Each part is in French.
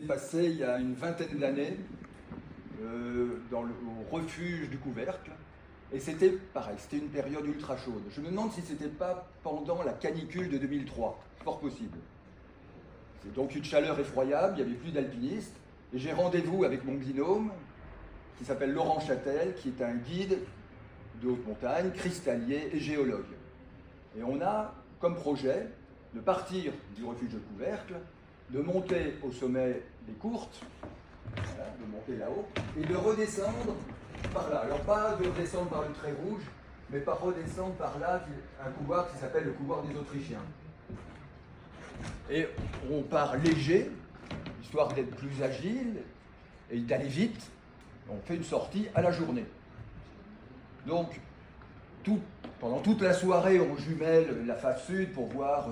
Passé il y a une vingtaine d'années au refuge du Couvercle. Et c'était pareil, c'était une période ultra chaude. Je me demande si c'était pas pendant la canicule de 2003, fort possible. C'est donc une chaleur effroyable, il n'y avait plus d'alpinistes. Et j'ai rendez-vous avec mon binôme, qui s'appelle Laurent Châtel, qui est un guide de haute montagne, cristallier et géologue. Et on a comme projet de partir du refuge de Couvercle, de monter au sommet des Courtes, voilà, de monter là-haut, et de redescendre par là. Alors pas de redescendre par le trait rouge, mais par redescendre par là, un couloir qui s'appelle le couloir des Autrichiens. Et on part léger, histoire d'être plus agile et d'aller vite. On fait une sortie à la journée. Donc, pendant toute la soirée, on jumelle la face sud pour voir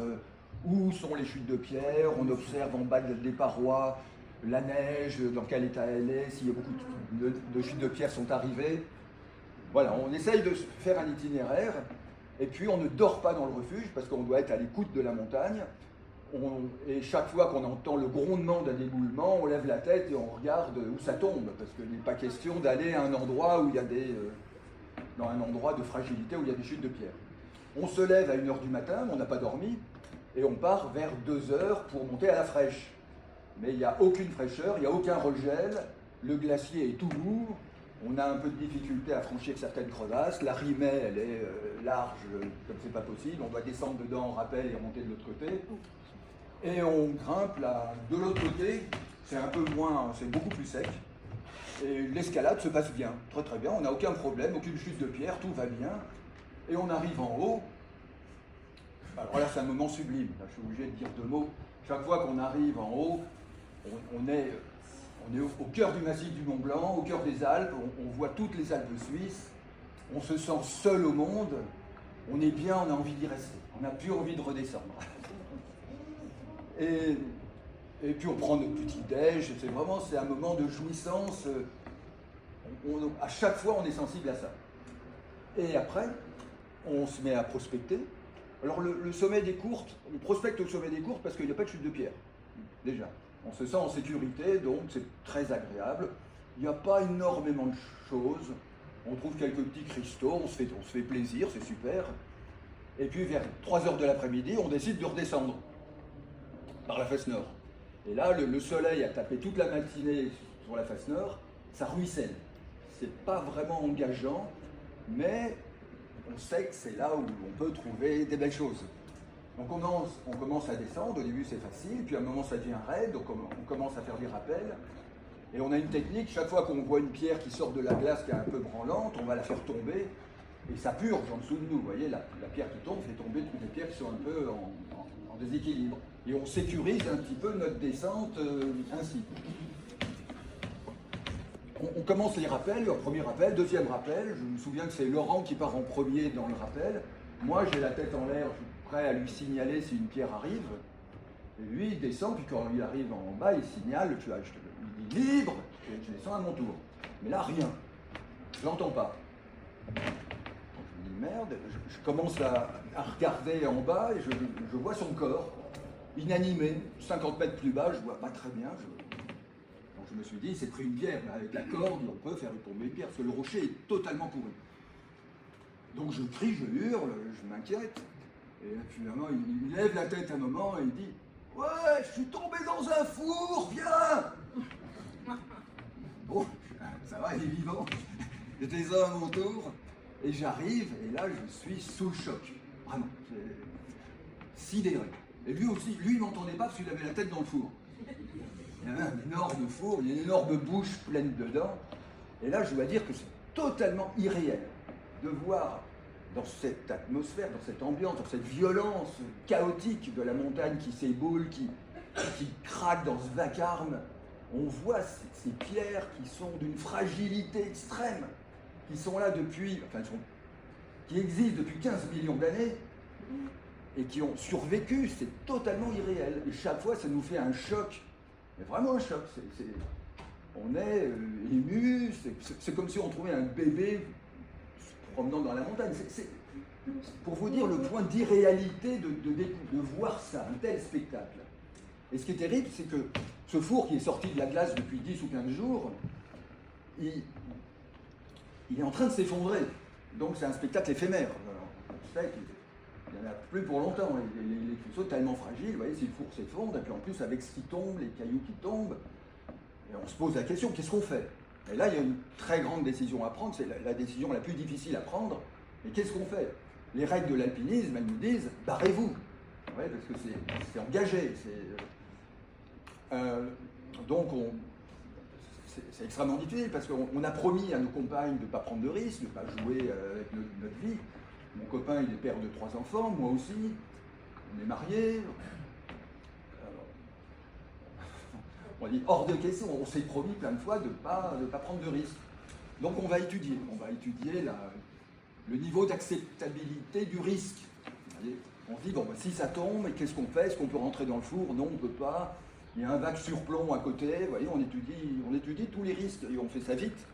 où sont les chutes de pierre. On observe en bas des parois la neige, dans quel état elle est, s'il y a beaucoup de chutes de pierre sont arrivées. Voilà, on essaye de faire un itinéraire, et puis on ne dort pas dans le refuge parce qu'on doit être à l'écoute de la montagne. Et chaque fois qu'on entend le grondement d'un éboulement, on lève la tête et on regarde où ça tombe, parce qu'il n'est pas question d'aller à un endroit où il y a dans un endroit de fragilité où il y a des chutes de pierre. On se lève à 1h du matin, on n'a pas dormi, et on part vers 2h pour monter à la fraîche. Mais il n'y a aucune fraîcheur, il n'y a aucun regel, le glacier est tout lourd, on a un peu de difficulté à franchir certaines crevasses, la rimée elle est large comme c'est pas possible, on doit descendre dedans en rappel et remonter de l'autre côté. Et on grimpe là, de l'autre côté, c'est beaucoup plus sec. Et l'escalade se passe bien, très très bien, on n'a aucun problème, aucune chute de pierre, tout va bien. Et on arrive en haut. Alors là, c'est un moment sublime, là, je suis obligé de dire 2 mots. Chaque fois qu'on arrive en haut, on est au cœur du massif du Mont Blanc, au cœur des Alpes, on voit toutes les Alpes suisses, on se sent seul au monde, on est bien, on a envie d'y rester, on n'a plus envie de redescendre. Et puis on prend notre petit déj, c'est un moment de jouissance, à chaque fois on est sensible à ça. Et après, on se met à prospecter. Alors le sommet des Courtes, on prospecte au sommet des Courtes parce qu'il n'y a pas de chute de pierre, déjà. On se sent en sécurité, donc c'est très agréable. Il n'y a pas énormément de choses. On trouve quelques petits cristaux, on se fait plaisir, c'est super. Et puis vers 3h de l'après-midi, on décide de redescendre par la face nord. Et là, le soleil a tapé toute la matinée sur la face nord, ça ruisselle. C'est pas vraiment engageant, mais on sait que c'est là où on peut trouver des belles choses. Donc on commence à descendre, au début c'est facile, puis à un moment ça devient raide, donc on commence à faire des rappels. Et on a une technique, chaque fois qu'on voit une pierre qui sort de la glace qui est un peu branlante, on va la faire tomber, et ça purge en dessous de nous. Vous voyez, la pierre qui tombe fait tomber toutes les pierres qui sont un peu en déséquilibre. Et on sécurise un petit peu notre descente ainsi. On commence les rappels, un premier rappel, deuxième rappel. Je me souviens que c'est Laurent qui part en premier dans le rappel. Moi, j'ai la tête en l'air, je suis prêt à lui signaler si une pierre arrive. Et lui, il descend, puis quand il arrive en bas, il signale, il dit libre, et je descends à mon tour. Mais là, rien. Je l'entends pas. Donc, je me dis merde, je commence à regarder en bas et je vois son corps, inanimé, 50 mètres plus bas, je vois pas très bien. Donc je me suis dit, il s'est pris une pierre, avec la corde, on peut faire tomber une pierre, parce que le rocher est totalement pourri. Donc je crie, je hurle, je m'inquiète. Et finalement, il lève la tête un moment et il dit « Ouais, je suis tombé dans un four, viens !» Bon, ça va, il est vivant. J'étais à mon tour, et j'arrive, et là, je suis sous le choc. Vraiment, sidéré. Et lui aussi, lui, il ne m'entendait pas parce qu'il avait la tête dans le four. Il y avait un énorme four, une énorme bouche pleine dedans. Et là, je dois dire que c'est totalement irréel de voir dans cette atmosphère, dans cette ambiance, dans cette violence chaotique de la montagne qui s'éboule, qui craque dans ce vacarme, on voit ces pierres qui sont d'une fragilité extrême, qui sont là qui existent depuis 15 millions d'années et qui ont survécu. C'est totalement irréel. Et chaque fois, ça nous fait un choc, mais vraiment un choc. On est ému, c'est comme si on trouvait un bébé promenant dans la montagne. C'est pour vous dire le point d'irréalité de voir ça, un tel spectacle. Et ce qui est terrible, c'est que ce four qui est sorti de la glace depuis 10 ou 15 jours, il est en train de s'effondrer. Donc c'est un spectacle éphémère. On sait qu'il n'y en a plus pour longtemps. Les cristaux tellement fragiles, vous voyez, si le four s'effondre, et puis en plus avec ce qui tombe, les cailloux qui tombent, et on se pose la question, qu'est-ce qu'on fait? Et là, il y a une très grande décision à prendre, c'est la décision la plus difficile à prendre. Mais qu'est-ce qu'on fait? Les règles de l'alpinisme, elles nous disent, barrez-vous. Ouais, parce que c'est engagé. Donc, c'est extrêmement difficile, parce qu'on a promis à nos compagnes de ne pas prendre de risques, de ne pas jouer avec notre vie. Mon copain, il est père de 3 enfants, moi aussi. On est mariés. On dit hors de question, on s'est promis plein de fois de ne pas prendre de risques. Donc on va étudier le niveau d'acceptabilité du risque. On se dit, bon, si ça tombe, qu'est-ce qu'on fait? Est-ce qu'on peut rentrer dans le four? Non, on ne peut pas. Il y a un bac surplomb à côté. Vous voyez, on étudie tous les risques et on fait ça vite.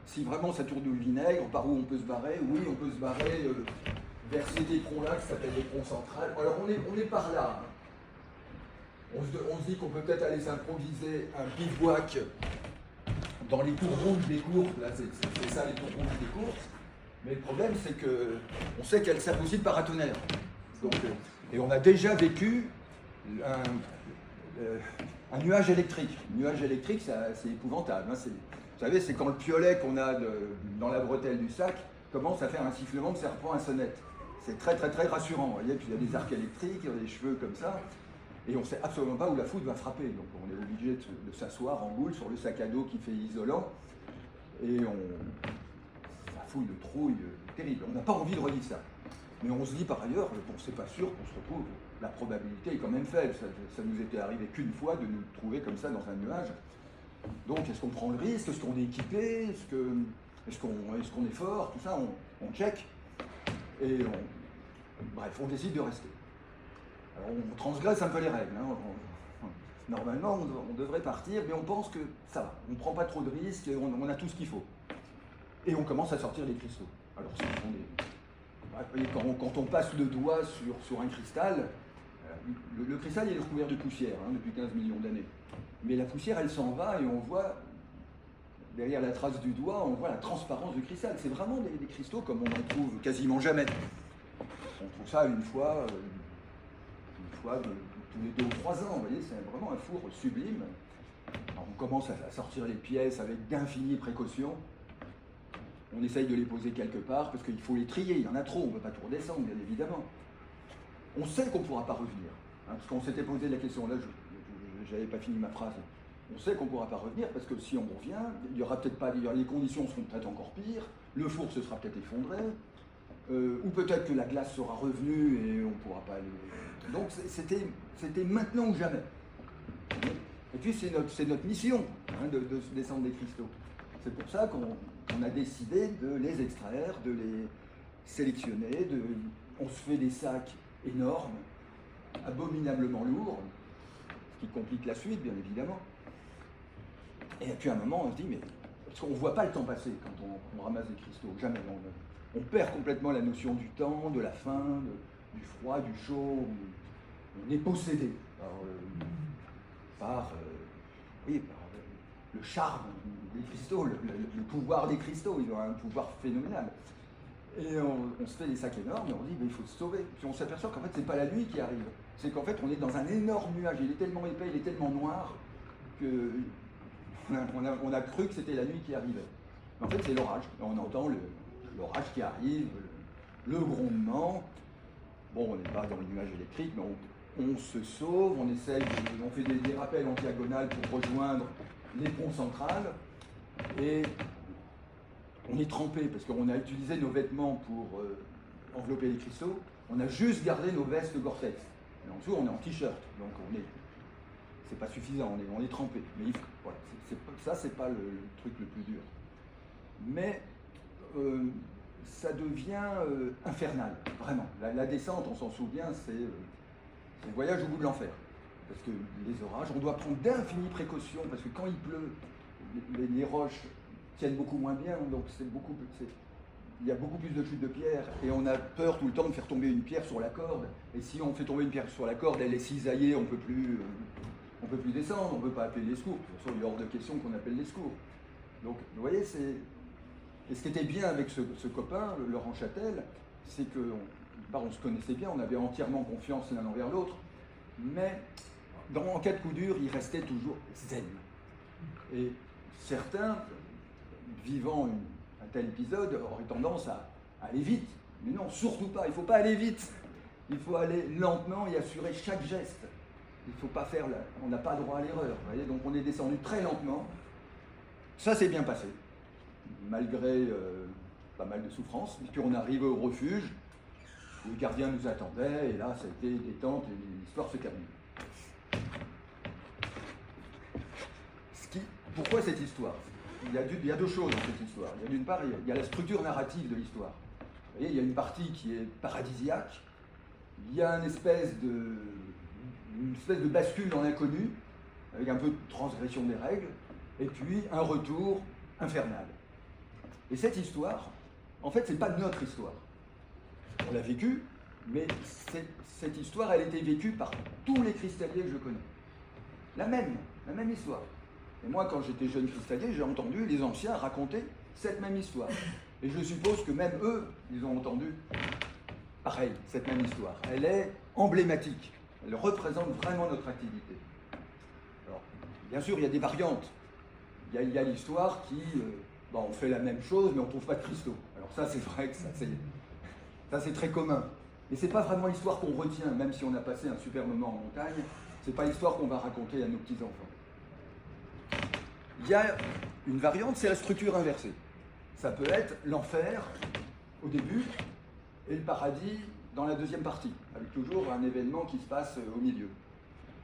Si vraiment ça tourne au vinaigre, par où on peut se barrer? Oui, on peut se barrer vers ces éperons-là qui s'appellent l'éperon central. Alors on est par là. On se dit qu'on peut peut-être aller s'improviser un bivouac dans les tours rouges des courses. Là, c'est ça les tours rouges des courses. Mais le problème, c'est qu'on sait qu'elles servent aussi de paratonnerre. Et on a déjà vécu un nuage électrique. Un nuage électrique, c'est épouvantable. Hein. Vous savez, c'est quand le piolet qu'on a dans la bretelle du sac commence à faire un sifflement de serpent à sonnette. C'est très très très rassurant. Vous voyez, puis il y a des arcs électriques, il y a des cheveux comme ça. Et on ne sait absolument pas où la foudre va frapper. Donc on est obligé de s'asseoir en boule sur le sac à dos qui fait isolant. Et la foule de trouille terrible. On n'a pas envie de revivre ça. Mais on se dit par ailleurs, bon, c'est pas sûr qu'on se retrouve. La probabilité est quand même faible. Ça nous était arrivé qu'une fois de nous trouver comme ça dans un nuage. Donc est-ce qu'on prend le risque? Est-ce qu'on est équipé? Est-ce qu'on est fort? Tout ça, on check. Et bref, on décide de rester. Alors on transgresse un peu les règles. Hein. Normalement, on devrait partir, mais on pense que ça va. On ne prend pas trop de risques et on a tout ce qu'il faut. Et on commence à sortir les cristaux. Alors, quand on passe le doigt sur un cristal, le cristal il est recouvert de poussière depuis 15 millions d'années. Mais la poussière, elle s'en va et on voit, derrière la trace du doigt, on voit la transparence du cristal. C'est vraiment des cristaux comme on en trouve quasiment jamais. On trouve ça une fois tous les 2 ou 3 ans, vous voyez, c'est vraiment un four sublime. Alors on commence à sortir les pièces avec d'infinies précautions. On essaye de les poser quelque part, parce qu'il faut les trier, il y en a trop, on ne peut pas tout redescendre, bien évidemment. On sait qu'on ne pourra pas revenir, parce qu'on s'était posé la question, là, je n'avais pas fini ma phrase. On sait qu'on ne pourra pas revenir, parce que si on revient, il y aura peut-être pas, les conditions seront peut-être encore pires, le four se sera peut-être effondré, ou peut-être que la glace sera revenue et on ne pourra pas aller... Donc c'était maintenant ou jamais. Et puis c'est notre mission de descendre des cristaux. C'est pour ça qu'on a décidé de les extraire, de les sélectionner. On se fait des sacs énormes, abominablement lourds, ce qui complique la suite, bien évidemment. Et puis à un moment, on se dit, mais parce qu'on ne voit pas le temps passer quand on ramasse des cristaux, jamais. On perd complètement la notion du temps, de la faim, du froid, du chaud. On est possédé par le charme des cristaux, le pouvoir des cristaux. Ils ont un pouvoir phénoménal. Et on se fait des sacs énormes et on dit, mais il faut se sauver. Puis on s'aperçoit qu'en fait, c'est pas la nuit qui arrive. C'est qu'en fait, on est dans un énorme nuage. Il est tellement épais, il est tellement noir que on a cru que c'était la nuit qui arrivait. Mais en fait, c'est l'orage. On entend l'orage qui arrive, le grondement. Bon, on n'est pas dans le nuage électrique, mais on se sauve, on essaye, on fait des rappels en diagonale pour rejoindre l'éperon central. Et on est trempé parce qu'on a utilisé nos vêtements pour envelopper les cristaux. On a juste gardé nos vestes Gore-Tex. Et en dessous, on est en t-shirt. Donc c'est pas suffisant, on est trempé. Mais voilà, ça, c'est pas le truc le plus dur. Mais ça devient infernal, vraiment. La descente, on s'en souvient, c'est le voyage au bout de l'enfer. Parce que les orages, on doit prendre d'infinies précautions, parce que quand il pleut, les roches tiennent beaucoup moins bien, donc il y a beaucoup plus de chutes de pierres, et on a peur tout le temps de faire tomber une pierre sur la corde, et si on fait tomber une pierre sur la corde, elle est cisaillée, on peut plus peut plus descendre, on ne peut pas appeler les secours. De toute façon, il est hors de question qu'on appelle les secours. Donc, vous voyez, c'est... Et ce qui était bien avec ce copain, Laurent Châtel, c'est qu'on se connaissait bien, on avait entièrement confiance l'un envers l'autre, mais en cas de coup dur, il restait toujours zen. Et certains, vivant un tel épisode, auraient tendance à aller vite. Mais non, surtout pas, il ne faut pas aller vite. Il faut aller lentement et assurer chaque geste. Il ne faut pas faire... On n'a pas droit à l'erreur. Donc on est descendu très lentement. Ça s'est bien passé, malgré pas mal de souffrances. Et puis on arrive au refuge, le gardien nous attendait, et là ça a été détente et l'histoire se termine. Pourquoi cette histoire ? Il y a deux choses dans cette histoire. D'une part, il y a la structure narrative de l'histoire. Vous voyez, il y a une partie qui est paradisiaque, il y a une espèce de bascule dans l'inconnu, avec un peu de transgression des règles, et puis un retour infernal. Et cette histoire, en fait, ce n'est pas notre histoire. On l'a vécue, mais cette histoire, elle a été vécue par tous les cristalliers que je connais. La même histoire. Et moi, quand j'étais jeune cristallier, j'ai entendu les anciens raconter cette même histoire. Et je suppose que même eux, ils ont entendu pareil, cette même histoire. Elle est emblématique. Elle représente vraiment notre activité. Alors, bien sûr, il y a des variantes. Il y a l'histoire qui, on fait la même chose, mais on ne trouve pas de cristaux. Alors ça, c'est vrai que ça c'est très commun. Et ce n'est pas vraiment l'histoire qu'on retient, même si on a passé un super moment en montagne. Ce n'est pas l'histoire qu'on va raconter à nos petits-enfants. Il y a une variante, c'est la structure inversée. Ça peut être l'enfer au début et le paradis dans la deuxième partie, avec toujours un événement qui se passe au milieu.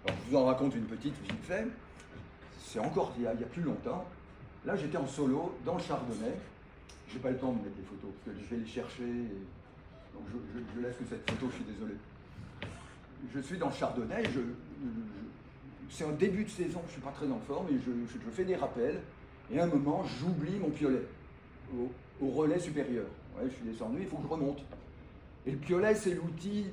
Alors, je vous en raconte une petite vite fait. C'est encore il y a plus longtemps. Là, j'étais en solo dans le Chardonnay. Je n'ai pas le temps de mettre les photos parce que je vais les chercher. Donc je laisse que cette photo, je suis désolé. Je suis dans le Chardonnay. C'est un début de saison, je ne suis pas très en forme, et je fais des rappels. Et à un moment, j'oublie mon piolet au relais supérieur. Ouais, je suis descendu, il faut que je remonte. Et le piolet, c'est l'outil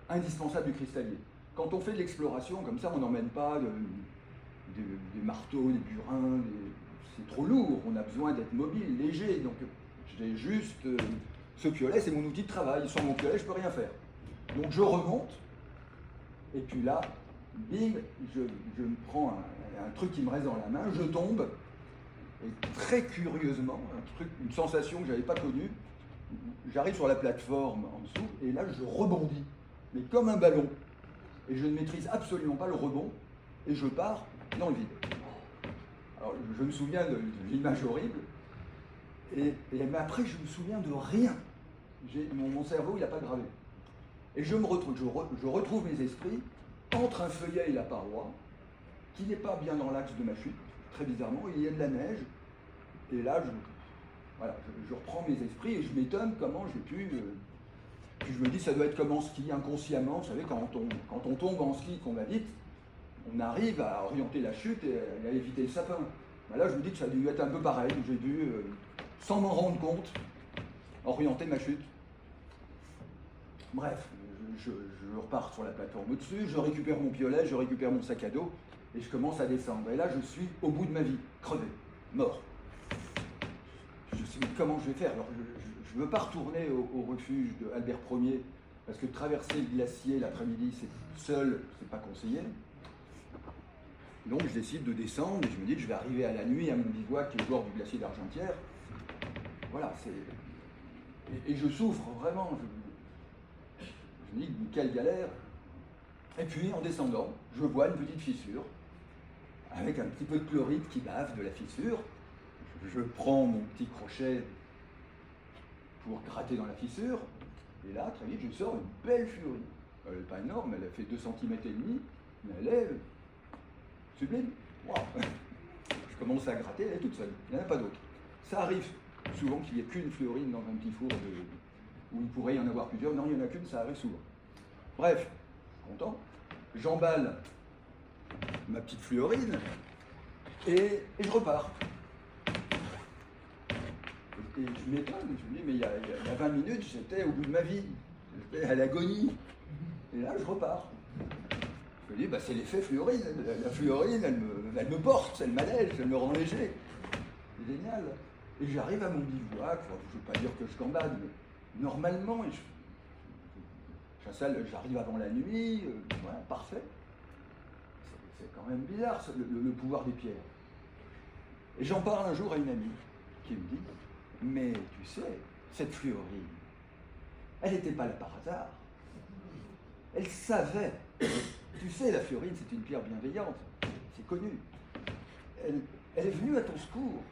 indispensable du cristallier. Quand on fait de l'exploration, comme ça, on n'emmène pas des marteaux, des burins, c'est trop lourd, on a besoin d'être mobile, léger. Donc j'ai juste ce piolet, c'est mon outil de travail. Sans mon piolet, je ne peux rien faire. Donc je remonte, et puis là, bing, je me prends un truc qui me reste dans la main, je tombe, et très curieusement, une sensation que je n'avais pas connue, j'arrive sur la plateforme en dessous, et là je rebondis, mais comme un ballon. Et je ne maîtrise absolument pas le rebond, et je pars dans le vide. Alors je me souviens de l'image horrible, mais après je me souviens de rien. Mon cerveau, il n'a pas gravé. Et je retrouve mes esprits entre un feuillet et la paroi, qui n'est pas bien dans l'axe de ma chute, très bizarrement, il y a de la neige, et là, je reprends mes esprits et je m'étonne comment j'ai pu... puis je me dis, ça doit être comme en ski, inconsciemment, vous savez, quand on tombe en ski, qu'on va vite, on arrive à orienter la chute et à éviter le sapin. Ben là, je me dis que ça a dû être un peu pareil, j'ai dû, sans m'en rendre compte, orienter ma chute. Bref, je repars sur la plateforme au-dessus, je récupère mon piolet, je récupère mon sac à dos, et je commence à descendre. Et là, je suis au bout de ma vie, crevé, mort. Je me suis dit, comment je vais faire? Alors, je ne veux pas retourner au refuge d'Albert Ier, parce que traverser le glacier l'après-midi, seul, c'est pas conseillé. Donc, je décide de descendre, et je me dis que je vais arriver à la nuit à mon bivouac, qui est au bord du glacier d'Argentière. Voilà, et je souffre, vraiment. Je me dis, quelle galère. Et puis, en descendant, je vois une petite fissure, avec un petit peu de chlorite qui bave de la fissure. Je prends mon petit crochet pour gratter dans la fissure, et là, très vite, je sors une belle fluorine. Elle n'est pas énorme, elle a fait 2,5 cm, mais elle est sublime. Wow. Je commence à gratter, elle est toute seule, il n'y en a pas d'autre. Ça arrive souvent qu'il n'y ait qu'une fluorine dans un petit four où il pourrait y en avoir plusieurs. Non, il n'y en a qu'une, ça arrive souvent. Bref, content. J'emballe ma petite fluorine et je repars. Et je m'étonne, je me dis, mais il y a 20 minutes, j'étais au bout de ma vie, j'étais à l'agonie. Et là, je repars. Je me dit, bah, c'est l'effet fluorine. La fluorine, elle me porte, elle m'allège, elle me rend léger. C'est génial. Et j'arrive à mon bivouac, je ne veux pas dire que je gambade, mais normalement, j'arrive avant la nuit, voilà, parfait. C'est quand même bizarre, le pouvoir des pierres. Et j'en parle un jour à une amie qui me dit, mais tu sais, cette fluorine, elle n'était pas là par hasard. Elle savait. Tu sais, la fluorine, c'est une pierre bienveillante, c'est connu. Elle est venue à ton secours,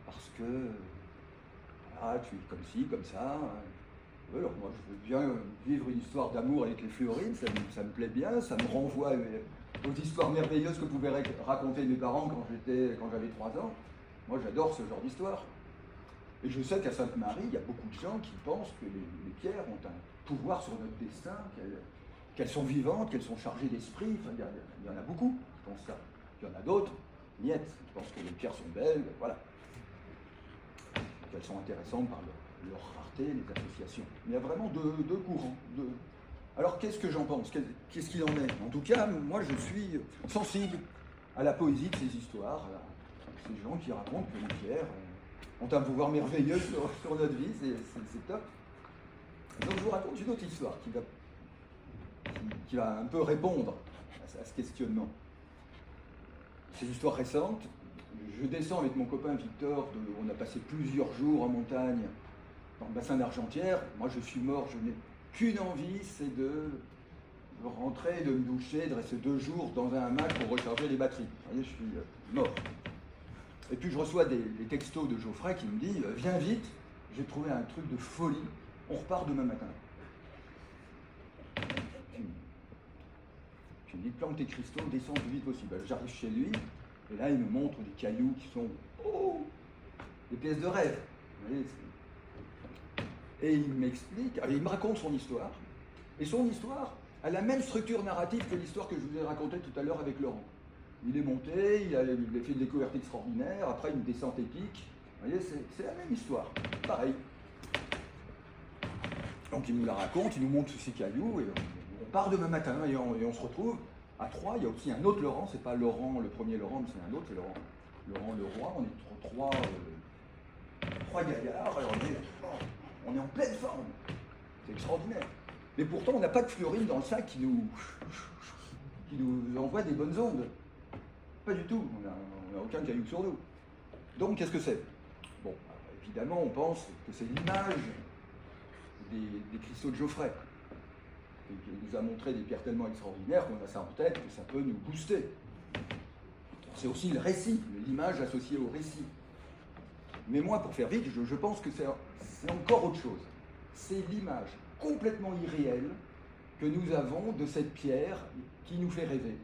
parce que, voilà, tu es comme ci, comme ça. Alors moi, je veux bien vivre une histoire d'amour avec les fluorines, ça me plaît bien, ça me renvoie aux histoires merveilleuses que pouvaient raconter mes parents quand j'avais 3 ans. Moi, j'adore ce genre d'histoire. Et je sais qu'à Sainte-Marie, il y a beaucoup de gens qui pensent que les pierres ont un pouvoir sur notre destin, qu'elles sont vivantes, qu'elles sont chargées d'esprit. Enfin, il y en a beaucoup qui pensent ça. Il y en a d'autres, niettes, qui pensent que les pierres sont belles, voilà. Qu'elles sont intéressantes par leur rareté, les associations. Il y a vraiment deux courants. Alors qu'est-ce que j'en pense? Qu'est-ce qu'il en est? En tout cas, moi je suis sensible à la poésie de ces histoires, à ces gens qui racontent que les pierres ont un pouvoir merveilleux sur notre vie, c'est top. Donc je vous raconte une autre histoire qui va un peu répondre à ce questionnement. C'est une histoire récente. Je descends avec mon copain Victor, on a passé plusieurs jours en montagne dans le bassin d'Argentière. Moi je suis mort, je n'ai qu'une envie, c'est de rentrer, de me doucher, de rester 2 jours dans un hamac pour recharger les batteries. Vous voyez, je suis mort. Et puis je reçois des textos de Geoffrey qui me dit « Viens vite, j'ai trouvé un truc de folie, on repart demain matin. » Puis il me dit « Plante tes cristaux, descends le plus vite possible. » J'arrive chez lui, et là il me montre des cailloux qui sont des pièces de rêve. Vous voyez, et il m'explique, il me raconte son histoire, et son histoire a la même structure narrative que l'histoire que je vous ai racontée tout à l'heure avec Laurent. Il est monté, il a fait une découverte extraordinaire, après une descente épique. Vous voyez, c'est la même histoire, pareil. Donc il nous la raconte, il nous montre ces cailloux, et on part demain matin, et on se retrouve à 3. Il y a aussi un autre Laurent, c'est pas Laurent, le premier Laurent, mais c'est un autre, c'est Laurent Leroy. On est 3 gaillards, alors on est en pleine forme. C'est extraordinaire. Mais pourtant, on n'a pas de fluorine dans le sac qui nous envoie des bonnes ondes. Pas du tout, on n'a aucun caillou sur nous. Donc, qu'est-ce que c'est? Bon, évidemment, on pense que c'est l'image des cristaux de Geoffrey, qui nous a montré des pierres tellement extraordinaires qu'on a ça en tête, que ça peut nous booster. C'est aussi le récit, l'image associée au récit. Mais moi, pour faire vite, je pense que c'est encore autre chose. C'est l'image complètement irréelle que nous avons de cette pierre qui nous fait rêver.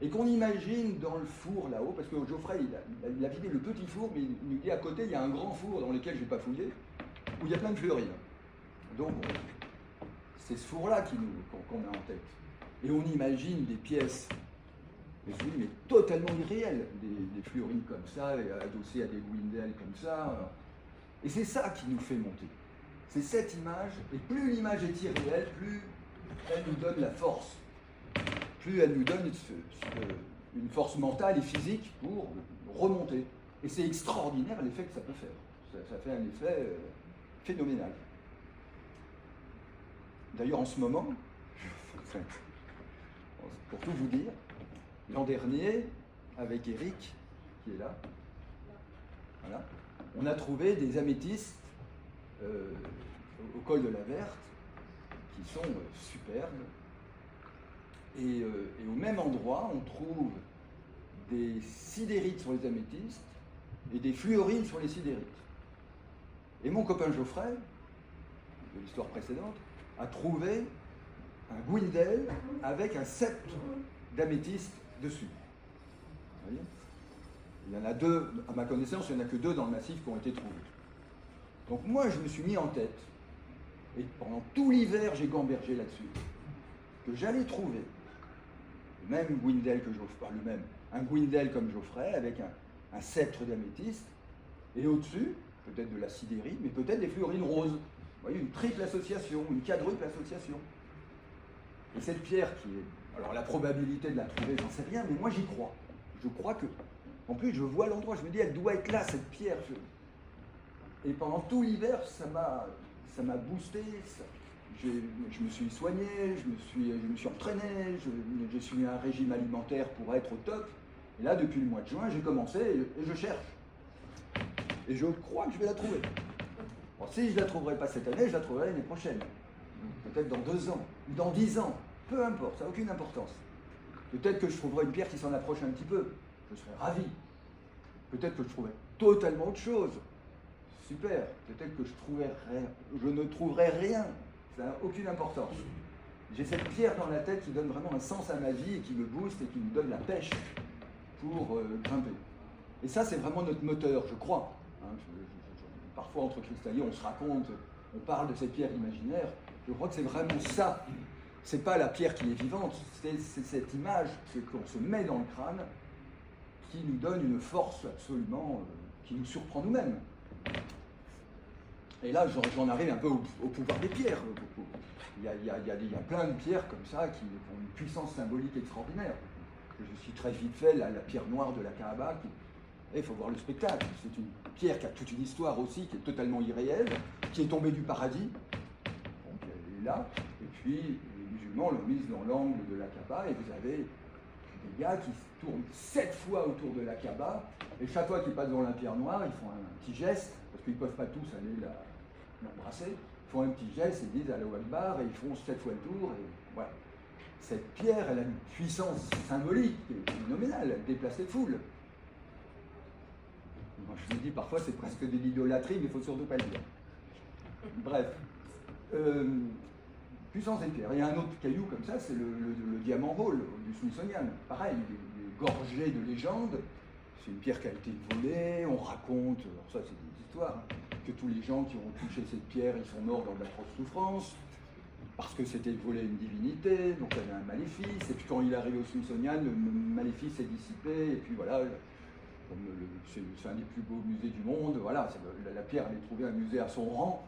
Et qu'on imagine dans le four là-haut, parce que Geoffrey, il a vidé le petit four, mais il nous dit à côté, il y a un grand four dans lequel je n'ai pas fouillé, où il y a plein de fluorine. Donc, c'est ce four-là qu'on a en tête. Et on imagine des pièces, mais totalement irréelles, des fluorines comme ça, adossées à des Gwyndells comme ça. Et c'est ça qui nous fait monter. C'est cette image, et plus l'image est irréelle, plus elle nous donne la force. Plus elle nous donne une force mentale et physique pour remonter. Et c'est extraordinaire l'effet que ça peut faire. Ça fait un effet phénoménal. D'ailleurs, en ce moment, pour tout vous dire, l'an dernier, avec Eric, qui est là, voilà, on a trouvé des améthystes au col de la Verte qui sont superbes. Et au même endroit, on trouve des sidérites sur les améthystes et des fluorines sur les sidérites. Et mon copain Geoffrey, de l'histoire précédente, a trouvé un Gwyndeil avec un sceptre d'améthyste dessus. Vous voyez ? Il y en a 2, à ma connaissance, il n'y en a que 2 dans le massif qui ont été trouvés. Donc moi, je me suis mis en tête, et pendant tout l'hiver, j'ai gambergé là-dessus, que j'allais trouver le même Gwyndeil que Geoffrey, un Gwyndeil comme Geoffrey, avec un sceptre d'améthyste, et au-dessus, peut-être de la sidérite, mais peut-être des fluorines roses. Vous voyez, une triple association, une quadruple association. Et cette pierre qui est Alors la probabilité de la trouver, j'en sais rien, mais moi j'y crois. Je crois que, en plus je vois l'endroit, je me dis elle doit être là cette pierre. Et pendant tout l'hiver, ça m'a boosté. Je me suis soigné, je me suis entraîné, j'ai suivi un régime alimentaire pour être au top. Et là, depuis le mois de juin, j'ai commencé et je cherche. Et je crois que je vais la trouver. Bon, si je ne la trouverai pas cette année, je la trouverai l'année prochaine. Peut-être dans 2 ans, ou dans 10 ans. Peu importe, ça n'a aucune importance. Peut-être que je trouverai une pierre qui s'en approche un petit peu. Je serai ravi. Peut-être que je trouverai totalement autre chose. Super. Peut-être que je ne trouverai rien. Ça n'a aucune importance. J'ai cette pierre dans la tête qui donne vraiment un sens à ma vie et qui me booste et qui me donne la pêche pour grimper. Et ça, c'est vraiment notre moteur, je crois. Hein, parfois, entre cristalliers, on se raconte, on parle de cette pierre imaginaire. Je crois que c'est vraiment ça. C'est pas la pierre qui est vivante, c'est cette image qu'on se met dans le crâne qui nous donne une force absolument qui nous surprend nous-mêmes. Et là, j'en arrive un peu au pouvoir des pierres. Il y a plein de pierres comme ça qui ont une puissance symbolique extraordinaire. Je suis très vite fait la pierre noire de la Kaaba. Il faut voir le spectacle. C'est une pierre qui a toute une histoire aussi, qui est totalement irréelle, qui est tombée du paradis. Donc elle est là. Et puis les musulmans l'ont mise dans l'angle de la Kaaba. Et vous avez des gars qui se tournent 7 fois autour de la Kaaba. Et chaque fois qu'ils passent devant la pierre noire, ils font un petit geste, parce qu'ils ne peuvent pas tous aller l'embrasser. Ils font un petit geste, ils disent Allahu Akbar, et ils font 7 fois le tour. Et voilà. Cette pierre, elle a une puissance symbolique phénoménale, elle déplace les foules. Moi, je me dis parfois c'est presque de l'idolâtrie, mais il ne faut surtout pas le dire. Bref. Puissance des pierres. Il y a un autre caillou comme ça, c'est le Diamant Hall du Smithsonian. Pareil, il est gorgé de légendes. C'est une pierre qui a été volée, on raconte, alors ça c'est des histoires, que tous les gens qui ont touché cette pierre, ils sont morts dans d'atroces souffrances, parce que c'était volé une divinité, donc il y avait un maléfice, et puis quand il est arrivé au Smithsonian, le maléfice est dissipé, et puis voilà, c'est un des plus beaux musées du monde, voilà, la pierre, elle est trouvée un musée à son rang,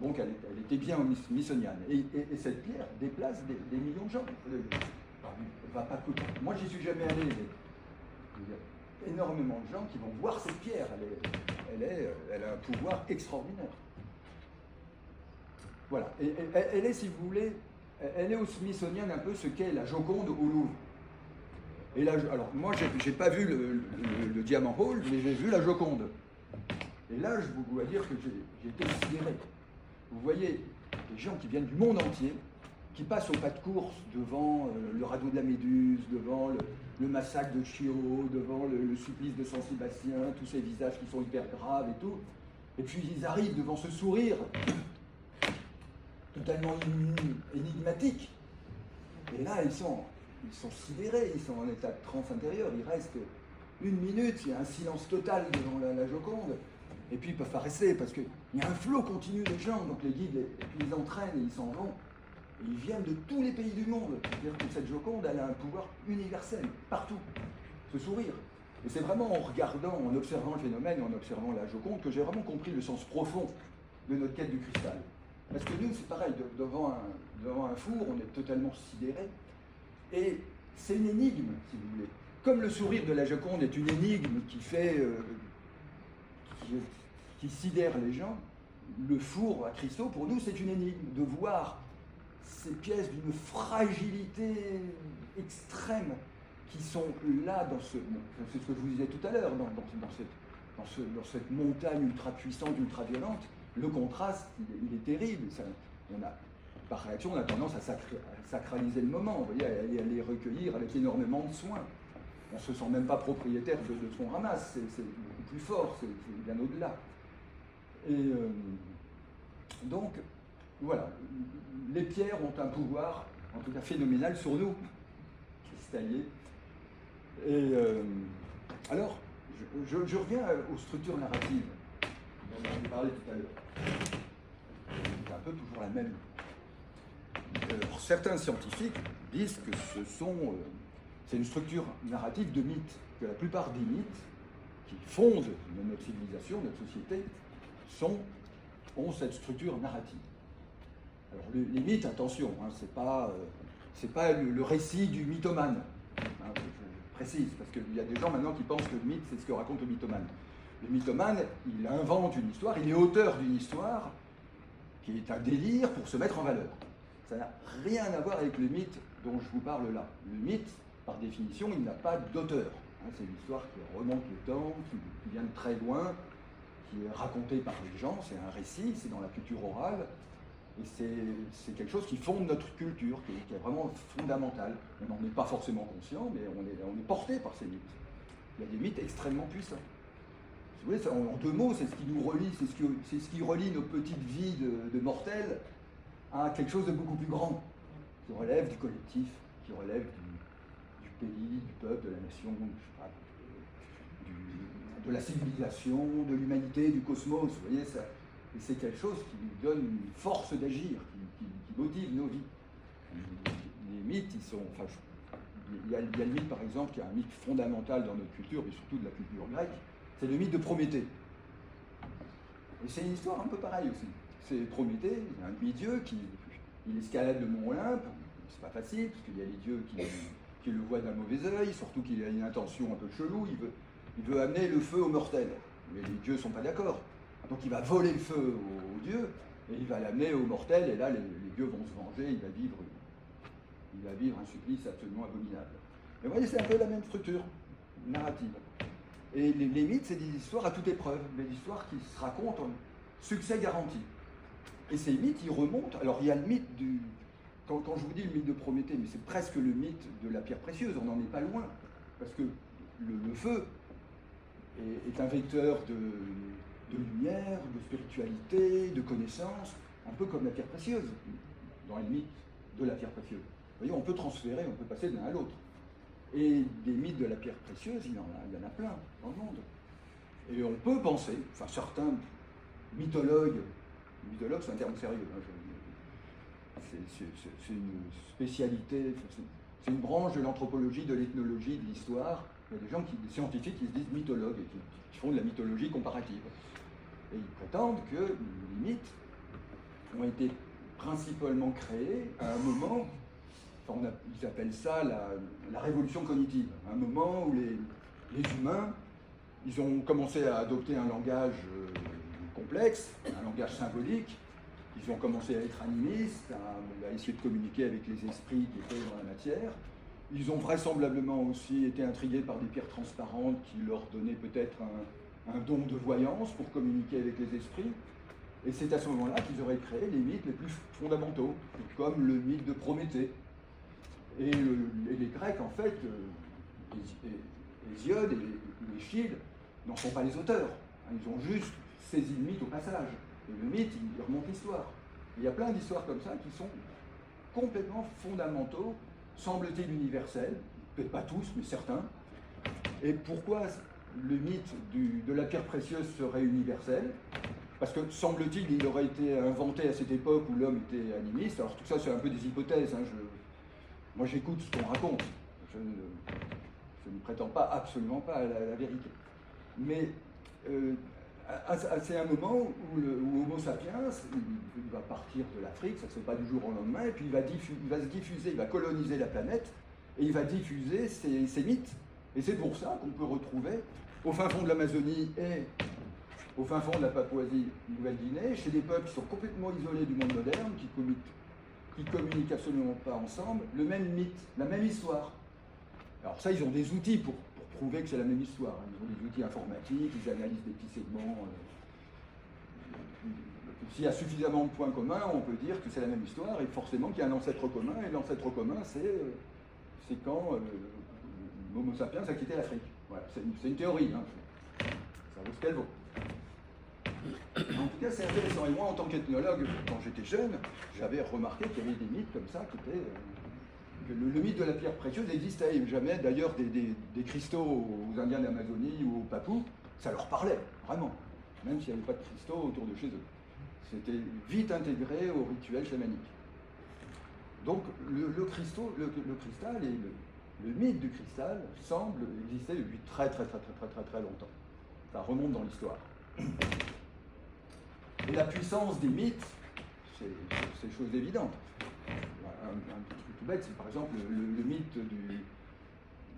donc elle était bien au Smithsonian. Et cette pierre déplace des millions de gens. Elle va pas coûter. Moi, j'y suis jamais allé, mais il y a énormément de gens qui vont voir cette pierre. Elle a un pouvoir extraordinaire. Voilà. Et elle est, si vous voulez, elle est au Smithsonian un peu ce qu'est la Joconde au Louvre. Et là, alors moi, j'ai pas vu le Diamant Hall, mais j'ai vu la Joconde. Et là, je dois dire que j'ai été sidéré. Vous voyez des gens qui viennent du monde entier, qui passent au pas de course devant le radeau de la Méduse, devant le massacre de Chio, devant le supplice de San Sébastien, tous ces visages qui sont hyper graves et tout. Et puis ils arrivent devant ce sourire totalement énigmatique. Et là, ils sont sidérés, ils sont en état de transe intérieure. Il reste 1 minute, il y a un silence total devant la Joconde. Et puis ils ne peuvent pas rester parce qu'il y a un flot continu de gens, donc les guides les entraînent et ils s'en vont. Et ils viennent de tous les pays du monde. C'est-à-dire que cette Joconde, elle a un pouvoir universel, partout. Ce sourire. Et c'est vraiment en regardant, en observant le phénomène, en observant la Joconde, que j'ai vraiment compris le sens profond de notre quête du cristal. Parce que nous, c'est pareil, devant un four, on est totalement sidéré. Et c'est une énigme, si vous voulez. Comme le sourire de la Joconde est une énigme qui fait... qui sidère les gens, le four à cristaux, pour nous, c'est une énigme. De voir ces pièces d'une fragilité extrême qui sont là c'est ce que je vous disais tout à l'heure, dans cette montagne ultra puissante, ultra violente, le contraste, il est terrible. Par réaction, on a tendance à sacraliser le moment, vous voyez, à les recueillir avec énormément de soin. On ne se sent même pas propriétaire de ce qu'on ramasse, c'est beaucoup plus fort, c'est bien au-delà. Et donc, voilà, les pierres ont un pouvoir, en tout cas phénoménal, sur nous, cristalliers. Et alors, je reviens aux structures narratives dont on a parlé tout à l'heure. C'est un peu toujours la même. Alors, certains scientifiques disent que c'est une structure narrative de mythes, que la plupart des mythes qui fondent notre civilisation, notre société, ont cette structure narrative. Alors les mythes, attention, hein, c'est pas c'est pas le récit du mythomane. Hein, je précise, parce qu'il y a des gens maintenant qui pensent que le mythe, c'est ce que raconte le mythomane. Le mythomane, il invente une histoire, il est auteur d'une histoire qui est un délire pour se mettre en valeur. Ça n'a rien à voir avec le mythe dont je vous parle là. Le mythe, par définition, il n'a pas d'auteur. Hein, c'est une histoire qui remonte le temps, qui vient de très loin, qui est racontée par les gens, c'est un récit, c'est dans la culture orale, et c'est quelque chose qui fonde notre culture, qui est vraiment fondamental. On n'en est pas forcément conscient, mais on est porté par ces mythes. Il y a des mythes extrêmement puissants. Si vous voulez, en deux mots, c'est ce qui nous relie, c'est ce qui relie nos petites vies de mortels à quelque chose de beaucoup plus grand, qui relève du collectif, qui relève du pays, du peuple, de la nation, de la civilisation, de l'humanité, du cosmos. Vous voyez, ça, et c'est quelque chose qui nous donne une force d'agir, qui motive nos vies. Les mythes, ils sont... Enfin, il y a le mythe, par exemple, qui est un mythe fondamental dans notre culture, et surtout de la culture grecque, c'est le mythe de Prométhée. Et c'est une histoire un peu pareille aussi. C'est Prométhée, un demi-dieu il escalade le mont Olympe, c'est pas facile, parce qu'il y a les dieux qui le voient d'un mauvais œil, surtout qu'il a une intention un peu chelou, il veut amener le feu aux mortels. Mais les dieux ne sont pas d'accord. Donc il va voler le feu aux dieux, et il va l'amener aux mortels, et là les dieux vont se venger, il va vivre un supplice absolument abominable. Mais vous voyez, c'est un peu la même structure narrative. Et les mythes, c'est des histoires à toute épreuve, des histoires qui se racontent en succès garanti. Et ces mythes, ils remontent. Alors, il y a le mythe du... Quand je vous dis le mythe de Prométhée, mais c'est presque le mythe de la pierre précieuse, on n'en est pas loin. Parce que le feu est un vecteur de lumière, de spiritualité, de connaissance, un peu comme la pierre précieuse, dans le mythe de la pierre précieuse. Vous voyez, on peut transférer, on peut passer de l'un à l'autre. Et des mythes de la pierre précieuse, il y en a plein dans le monde. Et on peut penser, enfin certains mythologue, c'est un terme sérieux, hein, c'est une spécialité, c'est une branche de l'anthropologie, de l'ethnologie, de l'histoire. Il y a des gens, des scientifiques qui se disent mythologues et qui font de la mythologie comparative. Et ils prétendent que les mythes ont été principalement créés à un moment, enfin ils appellent ça la révolution cognitive, un moment où les humains, ils ont commencé à adopter un langage complexe, un langage symbolique. Ils ont commencé à être animistes, à essayer de communiquer avec les esprits qui étaient dans la matière. Ils ont vraisemblablement aussi été intrigués par des pierres transparentes qui leur donnaient peut-être un don de voyance pour communiquer avec les esprits. Et c'est à ce moment-là qu'ils auraient créé les mythes les plus fondamentaux, comme le mythe de Prométhée. Et les Grecs, en fait, Hésiode et Échille n'en sont pas les auteurs. Ils ont juste saisi le mythe au passage. Et le mythe, il remonte l'histoire. Il y a plein d'histoires comme ça qui sont complètement fondamentaux, semble-t-il universels, peut-être pas tous, mais certains. Et pourquoi le mythe de la pierre précieuse serait universel? Parce que, semble-t-il, il aurait été inventé à cette époque où l'homme était animiste. Alors tout ça, c'est un peu des hypothèses. Hein. Moi, j'écoute ce qu'on raconte. Je ne prétends pas, absolument pas à la vérité. Mais c'est un moment où Homo sapiens, il va partir de l'Afrique, ça ne se fait pas du jour au lendemain, et puis il va se diffuser, il va coloniser la planète, et il va diffuser ses mythes. Et c'est pour ça qu'on peut retrouver au fin fond de l'Amazonie et au fin fond de la Papouasie-Nouvelle-Guinée, chez des peuples qui sont complètement isolés du monde moderne, qui communiquent absolument pas ensemble, le même mythe, la même histoire. Alors ça, ils ont des outils pour prouver que c'est la même histoire. Ils ont des outils informatiques, ils analysent des petits segments. S'il y a suffisamment de points communs, on peut dire que c'est la même histoire, et forcément qu'il y a un ancêtre commun, et l'ancêtre commun, c'est quand l'Homo sapiens a quitté l'Afrique. Voilà, c'est une théorie, hein. Ça vaut ce qu'elle vaut. En tout cas, c'est intéressant. Et moi, en tant qu'ethnologue, quand j'étais jeune, j'avais remarqué qu'il y avait des mythes comme ça qui étaient... que le mythe de la pierre précieuse existait. Et jamais, d'ailleurs, des cristaux aux Indiens d'Amazonie ou aux Papous, ça leur parlait, vraiment. Même s'il n'y avait pas de cristaux autour de chez eux. C'était vite intégré au rituel chamanique. Donc, le cristal et le mythe du cristal semble exister depuis très longtemps. Ça remonte dans l'histoire. Et la puissance des mythes, c'est chose évidente. Un truc tout bête, c'est par exemple le mythe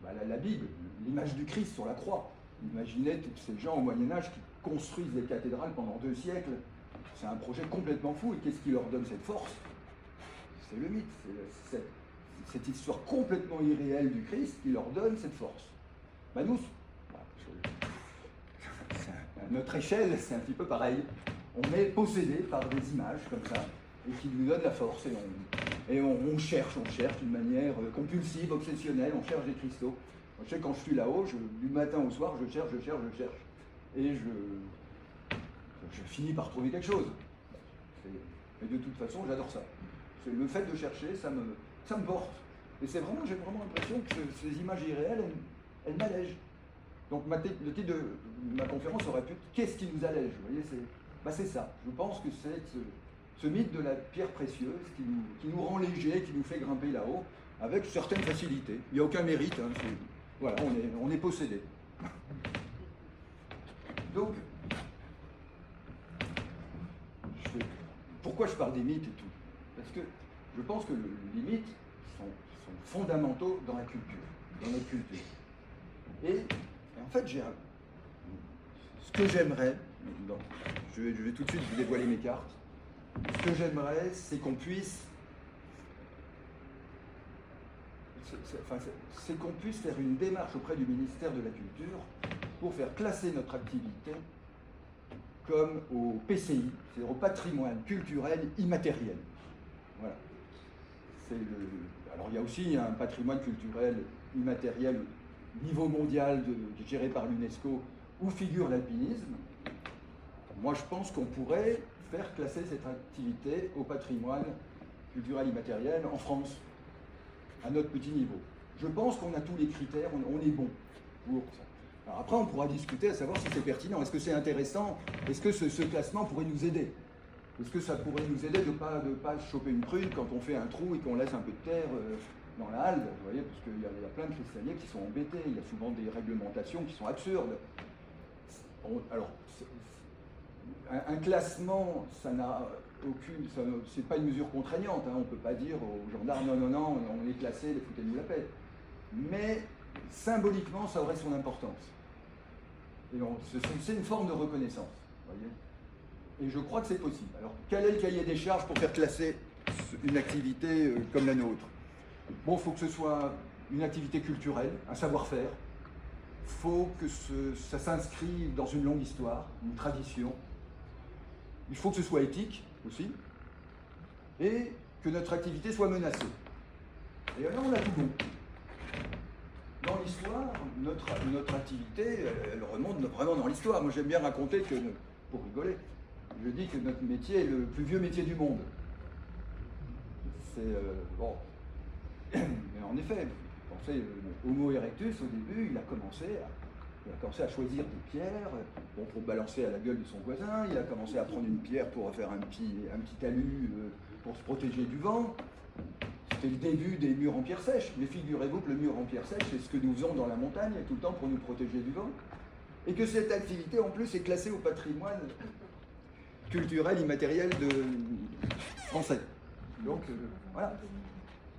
la Bible, l'image du Christ sur la croix. Imaginez tous ces gens au Moyen-Âge qui construisent des cathédrales pendant 2 siècles. C'est un projet complètement fou. Et qu'est-ce qui leur donne cette force? C'est le mythe. C'est cette histoire complètement irréelle du Christ qui leur donne cette force. Ben nous, à notre échelle, c'est un petit peu pareil. On est possédé par des images comme ça, et qui nous donnent la force. Et on cherche d'une manière compulsive, obsessionnelle, on cherche des cristaux. Moi, je sais que quand je suis là-haut, du matin au soir, je cherche. Et je finis par trouver quelque chose. Et de toute façon, j'adore ça. Le fait de chercher, ça me porte. Et j'ai vraiment l'impression que ces images irréelles, elles m'allègent. Donc le titre de ma conférence aurait pu être « Qu'est-ce qui nous allège ?» Vous voyez, c'est ça. Je pense que c'est ce mythe de la pierre précieuse qui nous rend légers, qui nous fait grimper là-haut, avec certaines facilités. Il n'y a aucun mérite. Hein, voilà, on est possédé. Donc, pourquoi je parle des mythes et tout? Parce que je pense que les mythes sont fondamentaux dans la culture, dans notre culture. Et en fait, ce que j'aimerais, je vais tout de suite vous dévoiler mes cartes, ce que j'aimerais, c'est qu'on puisse faire une démarche auprès du ministère de la Culture pour faire classer notre activité comme au PCI, c'est-à-dire au patrimoine culturel immatériel. Voilà. Alors il y a aussi un patrimoine culturel immatériel au niveau mondial géré par l'UNESCO où figure l'alpinisme. Moi je pense qu'on pourrait faire classer cette activité au patrimoine culturel immatériel en France, à notre petit niveau. Je pense qu'on a tous les critères, on est bon pour ça. Alors après, on pourra discuter à savoir si c'est pertinent. Est-ce que c'est intéressant? Est-ce que ce classement pourrait nous aider? Est-ce que ça pourrait nous aider de ne pas choper une prune quand on fait un trou et qu'on laisse un peu de terre dans la halle? Vous voyez, parce qu'il y a plein de cristalliers qui sont embêtés. Il y a souvent des réglementations qui sont absurdes. Alors, un classement, ça n'a aucune... C'est pas une mesure contraignante. Hein. On ne peut pas dire aux gendarmes, non, on est classé, foutez-nous la paix. Mais symboliquement, ça aurait son importance. Et c'est une forme de reconnaissance, voyez. Et je crois que c'est possible. Alors, quel est le cahier des charges pour faire classer une activité comme la nôtre? Bon, il faut que ce soit une activité culturelle, un savoir-faire. Il faut que ça s'inscrive dans une longue histoire, une tradition. Il faut que ce soit éthique aussi. Et que notre activité soit menacée. Et là, on a tout bon. Dans l'histoire, notre activité, elle remonte vraiment dans l'histoire. Moi, j'aime bien raconter que, pour rigoler, je dis que notre métier est le plus vieux métier du monde. C'est bon. Mais en effet, vous pensez, Homo erectus, au début, il a commencé à choisir des pierres pour balancer à la gueule de son voisin. Il a commencé à prendre une pierre pour faire un petit talus pour se protéger du vent. C'était le début des murs en pierre sèche. Mais figurez-vous que le mur en pierre sèche, c'est ce que nous faisons dans la montagne tout le temps pour nous protéger du vent. Et que cette activité, en plus, est classée au patrimoine culturel immatériel français. Donc, voilà.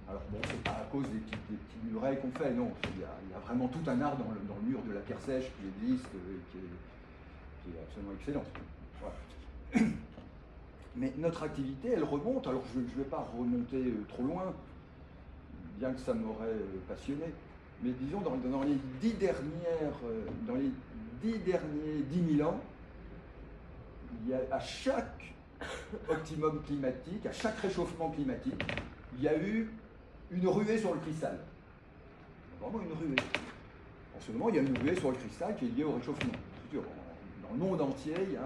Alors bon, c'est pas à cause des petits murets qu'on fait, non. Il y a vraiment tout un art dans le mur de la pierre sèche qui existe, qui est absolument excellent. Voilà. Mais notre activité, elle remonte, alors je ne vais pas remonter trop loin, bien que ça m'aurait passionné, mais disons dans les 10 derniers 10 000 ans, il y a à chaque optimum climatique, à chaque réchauffement climatique, il y a eu une ruée sur le cristal. Vraiment une ruée. En ce moment, il y a une ruée sur le cristal qui est liée au réchauffement. C'est sûr, dans le monde entier,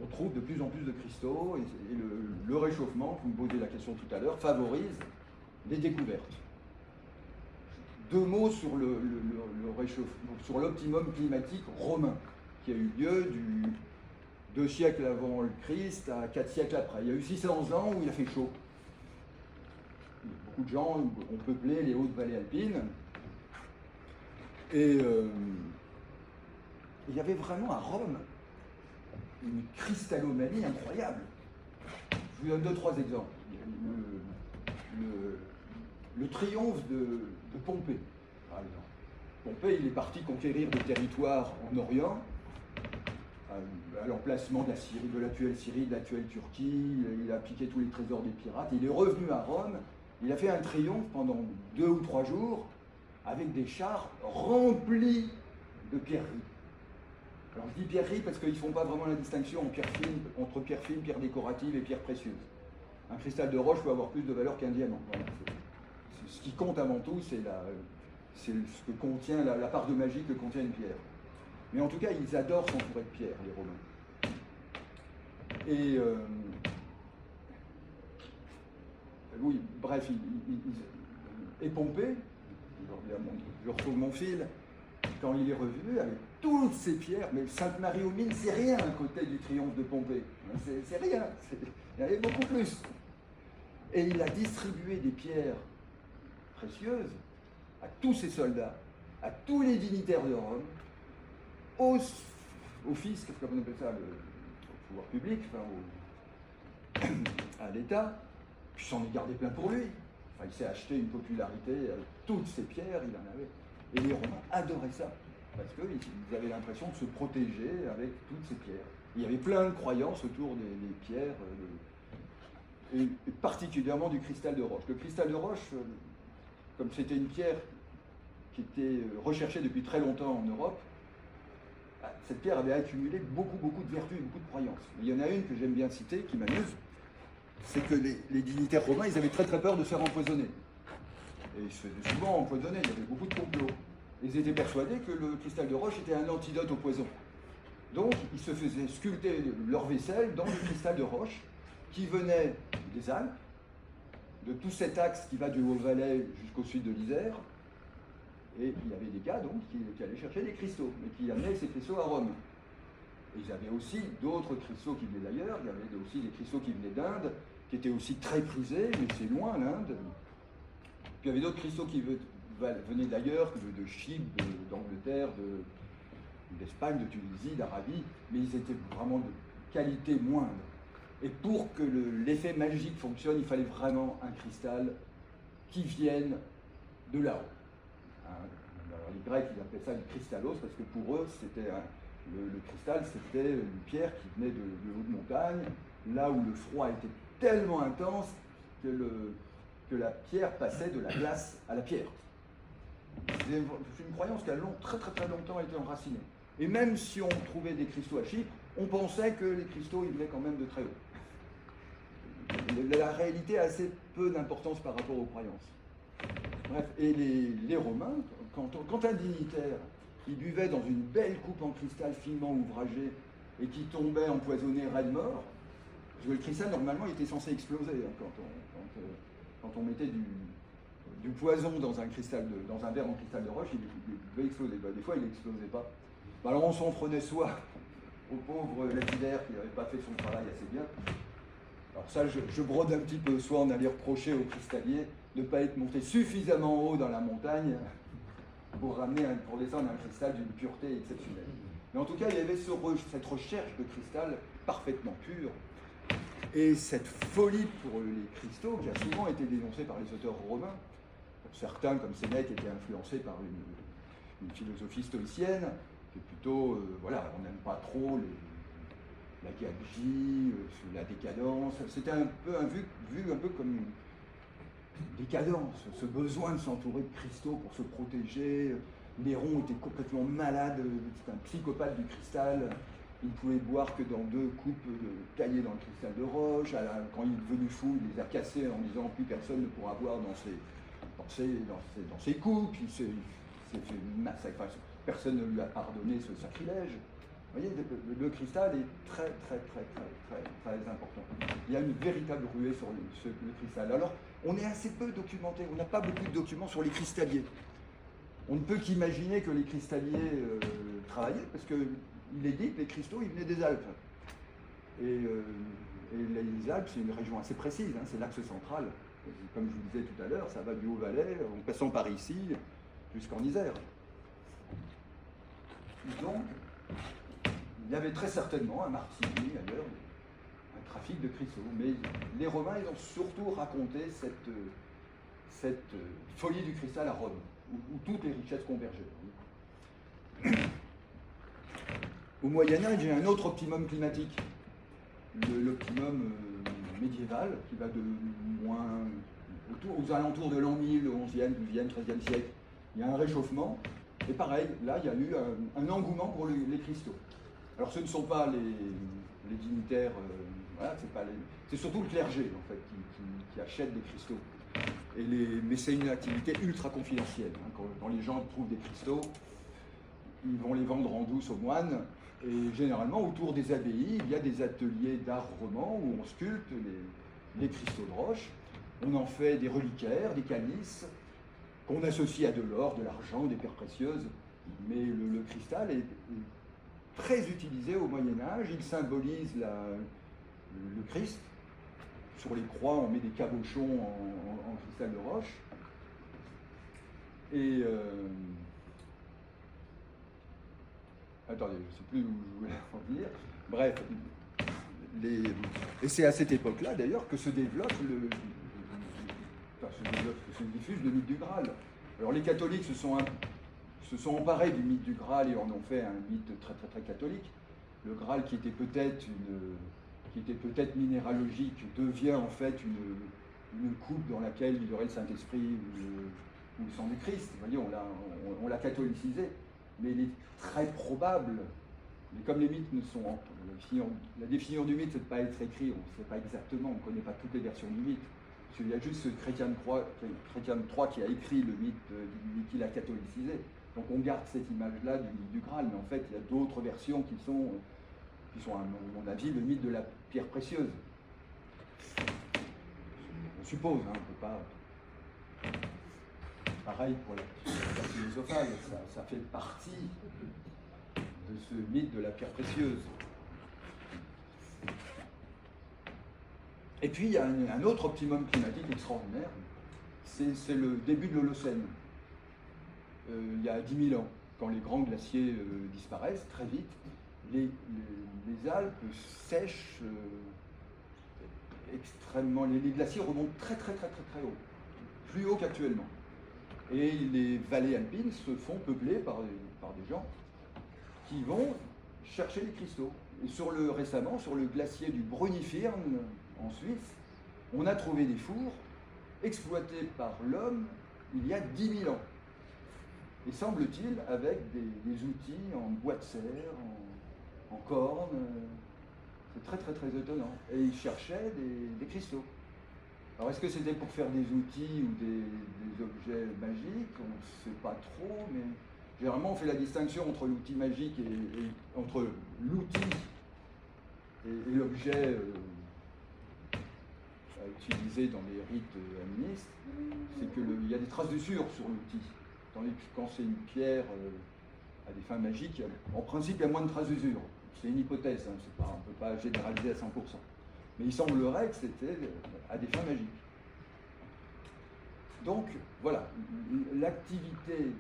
on trouve de plus en plus de cristaux et le réchauffement, vous me posez la question tout à l'heure, favorise les découvertes. 2 mots sur le réchauffement, sur l'optimum climatique romain, qui a eu lieu du 2 siècles avant le Christ à 4 siècles après. Il y a eu 600 ans où il a fait chaud. Beaucoup de gens ont peuplé les hautes vallées alpines. Et il y avait vraiment à Rome une cristallomanie incroyable. Je vous donne 2-3 exemples. le triomphe de Pompée, par exemple. Pompée, il est parti conquérir des territoires en Orient, à l'emplacement de l'actuelle Syrie, de l'actuelle Turquie. Il a piqué tous les trésors des pirates. Il est revenu à Rome. Il a fait un triomphe pendant 2 ou 3 jours avec des chars remplis de pierreries. Alors je dis pierreries parce qu'ils ne font pas vraiment la distinction entre pierre fine, pierre décorative et pierre précieuse. Un cristal de roche peut avoir plus de valeur qu'un diamant. Voilà, ce qui compte avant tout, c'est ce que contient la part de magie que contient une pierre. Mais en tout cas, ils adorent s'entourer de pierres, les Romains. Et oui, bref, et Pompée, je retrouve mon fil, quand il est revenu avec toutes ces pierres, mais Sainte-Marie aux Mines, c'est rien à côté du triomphe de Pompée. C'est rien, il y en avait beaucoup plus. Et il a distribué des pierres précieuses à tous ses soldats, à tous les dignitaires de Rome, au fisc, comme on appelle ça, au pouvoir public, enfin à l'État, puis s'en est gardé plein pour lui. Enfin, il s'est acheté une popularité avec toutes ces pierres, il en avait. Et les Romains adoraient ça, parce qu'ils avaient l'impression de se protéger avec toutes ces pierres. Il y avait plein de croyances autour des pierres, et particulièrement du cristal de roche. Le cristal de roche, comme c'était une pierre qui était recherchée depuis très longtemps en Europe, cette pierre avait accumulé beaucoup de vertus et beaucoup de croyances. Il y en a une que j'aime bien citer, qui m'amuse, c'est que les dignitaires romains, ils avaient très peur de se faire empoisonner. Et ils se faisaient souvent empoisonner, il y avait beaucoup de complots. Ils étaient persuadés que le cristal de roche était un antidote au poison. Donc, ils se faisaient sculpter leur vaisselle dans le cristal de roche, qui venait des Alpes, de tout cet axe qui va du Haut-Valais jusqu'au sud de l'Isère. Et il y avait des gars donc qui allaient chercher des cristaux, mais qui amenaient ces cristaux à Rome. Et ils avaient aussi d'autres cristaux qui venaient d'ailleurs, il y avait aussi des cristaux qui venaient d'Inde, qui étaient aussi très prisés, mais c'est loin l'Inde. Puis il y avait d'autres cristaux qui venaient d'ailleurs, de Chypre, d'Angleterre, d'Espagne, de Tunisie, d'Arabie, mais ils étaient vraiment de qualité moindre. Et pour que l'effet magique fonctionne, il fallait vraiment un cristal qui vienne de là-haut. Alors, les Grecs, ils appelaient ça du cristallos, parce que pour eux, le cristal, c'était une pierre qui venait de haute montagne, là où le froid était tellement intense que la pierre passait de la glace à la pierre. C'est une croyance qui a très longtemps été enracinée. Et même si on trouvait des cristaux à Chypre, on pensait que les cristaux, ils venaient quand même de très haut. La réalité a assez peu d'importance par rapport aux croyances. Bref, et les Romains, quand un dignitaire, il buvait dans une belle coupe en cristal finement ouvragée et qui tombait empoisonné raide mort, parce que le cristal, normalement, il était censé exploser quand on mettait du poison dans un verre en cristal de roche, il devait exploser. Des fois, il n'explosait pas. Alors on s'en prenait soit au pauvre lapidaire qui n'avait pas fait son travail assez bien. Alors ça, je brode un petit peu. Soit on allait reprocher au cristallier de ne pas être monté suffisamment haut dans la montagne pour descendre un cristal d'une pureté exceptionnelle. Mais en tout cas, il y avait cette recherche de cristal parfaitement pur. Et cette folie pour les cristaux qui a souvent été dénoncée par les auteurs romains. Certains, comme Sénèque, étaient influencés par une philosophie stoïcienne, qui est plutôt, on n'aime pas trop la gabegie, la décadence. C'était vu un peu comme une décadence, ce besoin de s'entourer de cristaux pour se protéger. Néron était complètement malade, c'était un psychopathe du cristal. Il ne pouvait boire que dans 2 coupes taillées dans le cristal de roche. Quand il est devenu fou, il les a cassées en disant plus personne ne pourra boire dans ses coupes. Il s'est fait massacrer. Personne ne lui a pardonné ce sacrilège. Vous voyez, le cristal est très important. Il y a une véritable ruée sur le cristal. Alors, on est assez peu documenté. On n'a pas beaucoup de documents sur les cristalliers. On ne peut qu'imaginer que les cristalliers travaillaient, parce qu'il est dit que les cristaux, ils venaient des Alpes. Et les Alpes, c'est une région assez précise, hein, c'est l'axe central. Comme je vous disais tout à l'heure, ça va du Haut-Valais, en passant par ici, jusqu'en Isère. Donc, il y avait très certainement un Martigny, ailleurs, un trafic de cristaux. Mais les Romains, ils ont surtout raconté cette folie du cristal à Rome, où toutes les richesses convergeaient. Au Moyen-Âge, il y a un autre optimum climatique, l'optimum médiéval, qui va de moins aux alentours de l'an 1000, 11e, 12e, 13e siècle. Il y a un réchauffement, et pareil, là, il y a eu un engouement pour les cristaux. Alors, ce ne sont pas les dignitaires, voilà, c'est surtout le clergé, en fait, qui achète des cristaux. Mais c'est une activité ultra confidentielle. Hein. Quand les gens trouvent des cristaux, ils vont les vendre en douce aux moines. Et généralement, autour des abbayes, il y a des ateliers d'art roman où on sculpte les cristaux de roche. On en fait des reliquaires, des calices, qu'on associe à de l'or, de l'argent, des pierres précieuses. Mais le cristal est très utilisé au Moyen-Âge. Il symbolise le Christ. Sur les croix, on met des cabochons en cristal de roche. Et attendez, je ne sais plus où je voulais en venir. Bref, et c'est à cette époque-là, d'ailleurs, que se développe que se diffuse le mythe du Graal. Alors les catholiques se sont emparés du mythe du Graal et en ont fait un mythe très très très catholique. Le Graal, qui était peut-être minéralogique, devient en fait une coupe dans laquelle il y aurait le Saint-Esprit ou le sang du Christ. Vous voyez, on l'a catholicisé. Mais il est très probable, mais comme les mythes ne sont... La définition du mythe, c'est de ne pas être écrit, on ne sait pas exactement, on ne connaît pas toutes les versions du mythe. Parce qu'il y a juste ce Chrétien de Troyes qui a écrit le mythe, qui l'a catholicisé. Donc on garde cette image-là du mythe du Graal, mais en fait, il y a d'autres versions qui sont, à mon avis, le mythe de la pierre précieuse. On suppose, hein, on ne peut pas... Pareil pour la philosophale, ça fait partie de ce mythe de la pierre précieuse. Et puis il y a un autre optimum climatique extraordinaire, c'est le début de l'Holocène. Il y a 10 000 ans, quand les grands glaciers disparaissent très vite, les Alpes sèchent extrêmement. Les glaciers remontent très très très très très haut, plus haut qu'actuellement. Et les vallées alpines se font peupler par des gens qui vont chercher les cristaux. Et récemment, sur le glacier du Brunifirn, en Suisse, on a trouvé des fours exploités par l'homme il y a 10 000 ans. Et semble-t-il, avec des outils en bois de serre, en corne. C'est très très très étonnant. Et ils cherchaient des cristaux. Alors, est-ce que c'était pour faire des outils ou des objets magiques? On ne sait pas trop, mais généralement, on fait la distinction entre l'outil magique et entre l'outil et l'objet utilisé dans les rites animistes. C'est qu'il y a des traces d'usure sur l'outil. Tandis que quand c'est une pierre à des fins magiques, en principe, il y a moins de traces d'usure. C'est une hypothèse, hein, on ne peut pas généraliser à 100%. Mais il semblerait que c'était à des fins magiques. Donc, voilà, l'activité,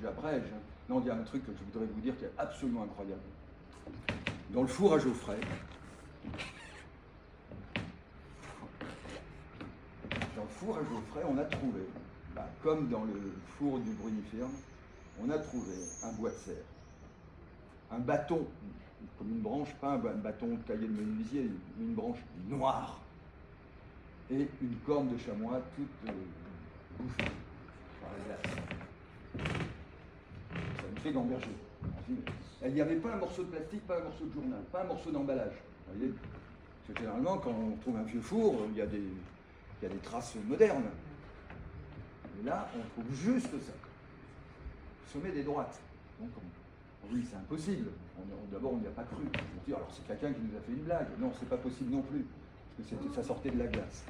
j'abrège, hein. Non, il y a un truc que je voudrais vous dire qui est absolument incroyable. Dans le four à Geoffrey, on a trouvé, comme dans le four du Brunifirn, on a trouvé un bois de serre, un bâton, comme une branche, pas un bâton taillé de menuisier, une branche noire, et une corne de chamois toute bouffée par la glace. Ça me fait gamberger. Il n'y avait pas un morceau de plastique, pas un morceau de journal, pas un morceau d'emballage. Vous voyez, parce que généralement, quand on trouve un vieux four, il y a des traces modernes. Et là, on trouve juste ça. Sommet des droites. Donc, oui, c'est impossible. D'abord, on n'y a pas cru. On se dit, alors c'est quelqu'un qui nous a fait une blague. Non, c'est pas possible non plus. Parce que ça sortait de la glace.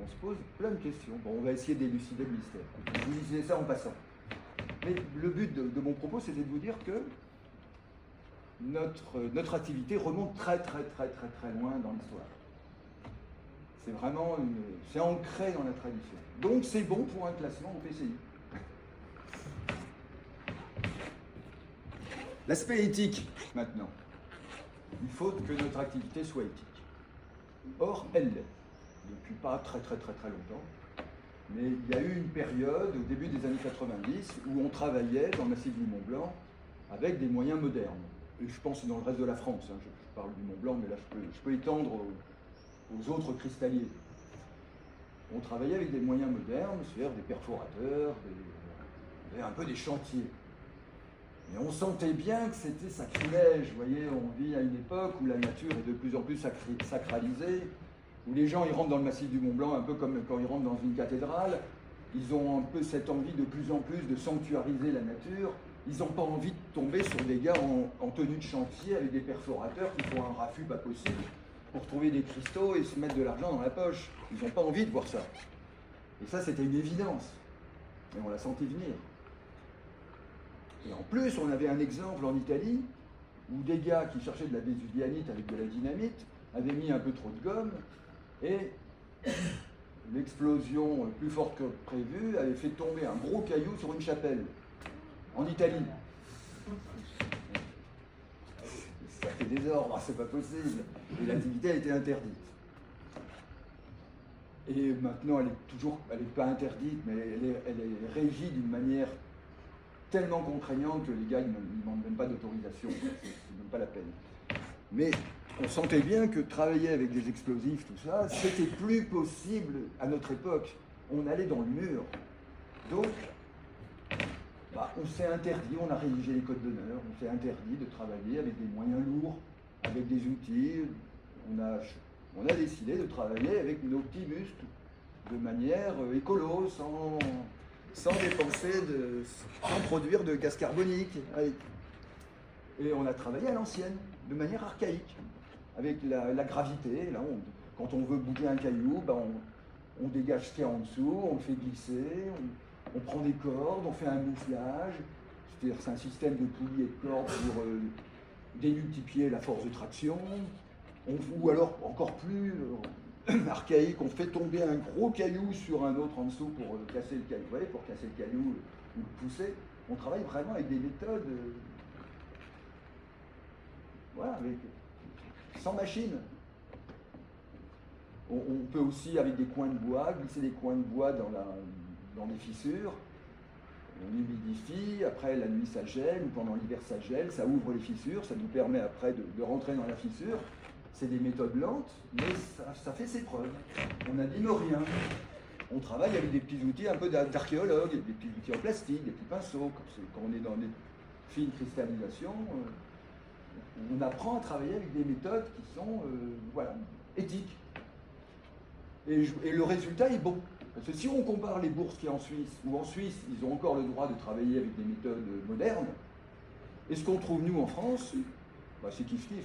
On se pose plein de questions. Bon, on va essayer d'élucider le mystère. Je vous disais ça en passant. Mais le but de mon propos, c'était de vous dire que notre activité remonte très très très très très loin dans l'histoire. C'est vraiment c'est ancré dans la tradition. Donc c'est bon pour un classement au PCI. L'aspect éthique, maintenant. Il faut que notre activité soit éthique. Or, elle l'est. depuis pas très longtemps. Mais il y a eu une période, au début des années 90, où on travaillait dans le massif du Mont-Blanc avec des moyens modernes. Et je pense dans le reste de la France, hein, je parle du Mont-Blanc, mais là je peux étendre aux autres cristalliers. On travaillait avec des moyens modernes, c'est-à-dire des perforateurs, un peu des chantiers. Et on sentait bien que c'était sacrilège. Vous voyez, on vit à une époque où la nature est de plus en plus sacralisée, où les gens ils rentrent dans le massif du Mont-Blanc un peu comme quand ils rentrent dans une cathédrale. Ils ont un peu cette envie de plus en plus de sanctuariser la nature. Ils n'ont pas envie de tomber sur des gars en tenue de chantier avec des perforateurs qui font un raffut pas possible pour trouver des cristaux et se mettre de l'argent dans la poche. Ils n'ont pas envie de voir ça. Et ça, c'était une évidence. Et on l'a senti venir. Et en plus, on avait un exemple en Italie où des gars qui cherchaient de la vésuvianite avec de la dynamite avaient mis un peu trop de gomme et l'explosion plus forte que prévu avait fait tomber un gros caillou sur une chapelle en Italie. Ça fait désordre, c'est pas possible. Et l'activité a été interdite. Et maintenant, elle n'est pas interdite, mais elle est régie d'une manière tellement contraignante que les gars, ils ne demandent même pas d'autorisation. C'est même pas la peine. Mais on sentait bien que travailler avec des explosifs, tout ça, c'était plus possible à notre époque. On allait dans le mur. Donc, on s'est interdit, on a rédigé les codes d'honneur, on s'est interdit de travailler avec des moyens lourds, avec des outils. On a décidé de travailler avec nos petits muscles, de manière écolo, sans dépenser, sans produire de gaz carbonique. Et on a travaillé à l'ancienne, de manière archaïque, avec la gravité. Là, quand on veut bouger un caillou, on dégage ce qu'il y a en dessous, on le fait glisser, on prend des cordes, on fait un mouflage. C'est-à-dire c'est un système de poulies et de cordes pour démultiplier la force de traction. Ou alors, encore plus archaïque, on fait tomber un gros caillou sur un autre en dessous pour casser le caillou. Vous voyez, pour casser le caillou ou le pousser. On travaille vraiment avec des méthodes sans machine. On peut aussi, avec des coins de bois, glisser des coins de bois dans des fissures. On humidifie, après la nuit ça gèle, ou pendant l'hiver ça gèle, ça ouvre les fissures, ça nous permet après de rentrer dans la fissure. C'est des méthodes lentes, mais ça fait ses preuves. On n'abîme rien. On travaille avec des petits outils un peu d'archéologue, des petits outils en plastique, des petits pinceaux. Quand on est dans des fines cristallisations, on apprend à travailler avec des méthodes qui sont éthiques. Et le résultat est bon. Parce que si on compare les bourses qu'il y a en Suisse, où en Suisse, ils ont encore le droit de travailler avec des méthodes modernes, et ce qu'on trouve nous en France, c'est kiff-kiff.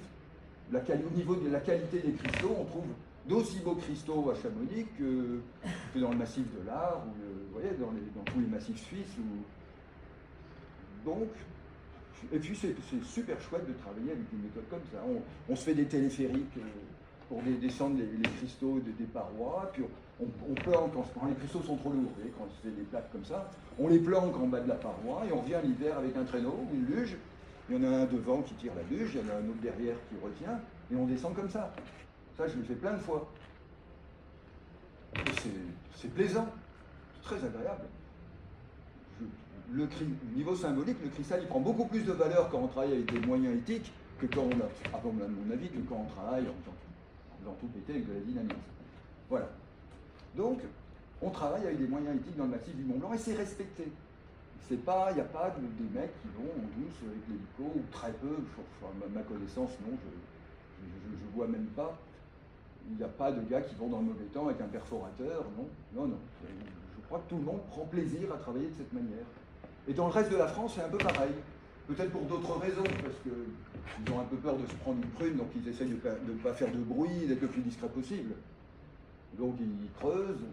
Au niveau de la qualité des cristaux, on trouve d'aussi beaux cristaux à Chamonix que dans le massif de l'Arc, ou vous voyez, dans tous les massifs suisses. Donc, et puis c'est super chouette de travailler avec des méthodes comme ça. On se fait des téléphériques pour descendre les cristaux des parois, puis on planque quand les cristaux sont trop lourds, quand on se fait des plaques comme ça, on les planque en bas de la paroi et on revient l'hiver avec un traîneau ou une luge. Il y en a un devant qui tire la luge, il y en a un autre derrière qui retient, et on descend comme ça. Ça, je l'ai fait plein de fois. Et c'est plaisant, c'est très agréable. Au niveau symbolique, le cristal, il prend beaucoup plus de valeur quand on travaille avec des moyens éthiques que quand on a, à mon avis, que quand on travaille en tout péter avec de la dynamite. Voilà. Donc, on travaille avec des moyens éthiques dans le massif du Mont-Blanc et c'est respecté. Il n'y a pas des mecs qui vont en douce avec l'hélico, ou très peu, ma connaissance, non, je vois même pas. Il n'y a pas de gars qui vont dans le mauvais temps avec un perforateur, non. Je crois que tout le monde prend plaisir à travailler de cette manière. Et dans le reste de la France, c'est un peu pareil. Peut-être pour d'autres raisons, parce qu'ils ont un peu peur de se prendre une prune, donc ils essayent de ne pas faire de bruit, d'être le plus discret possible. Donc ils creusent.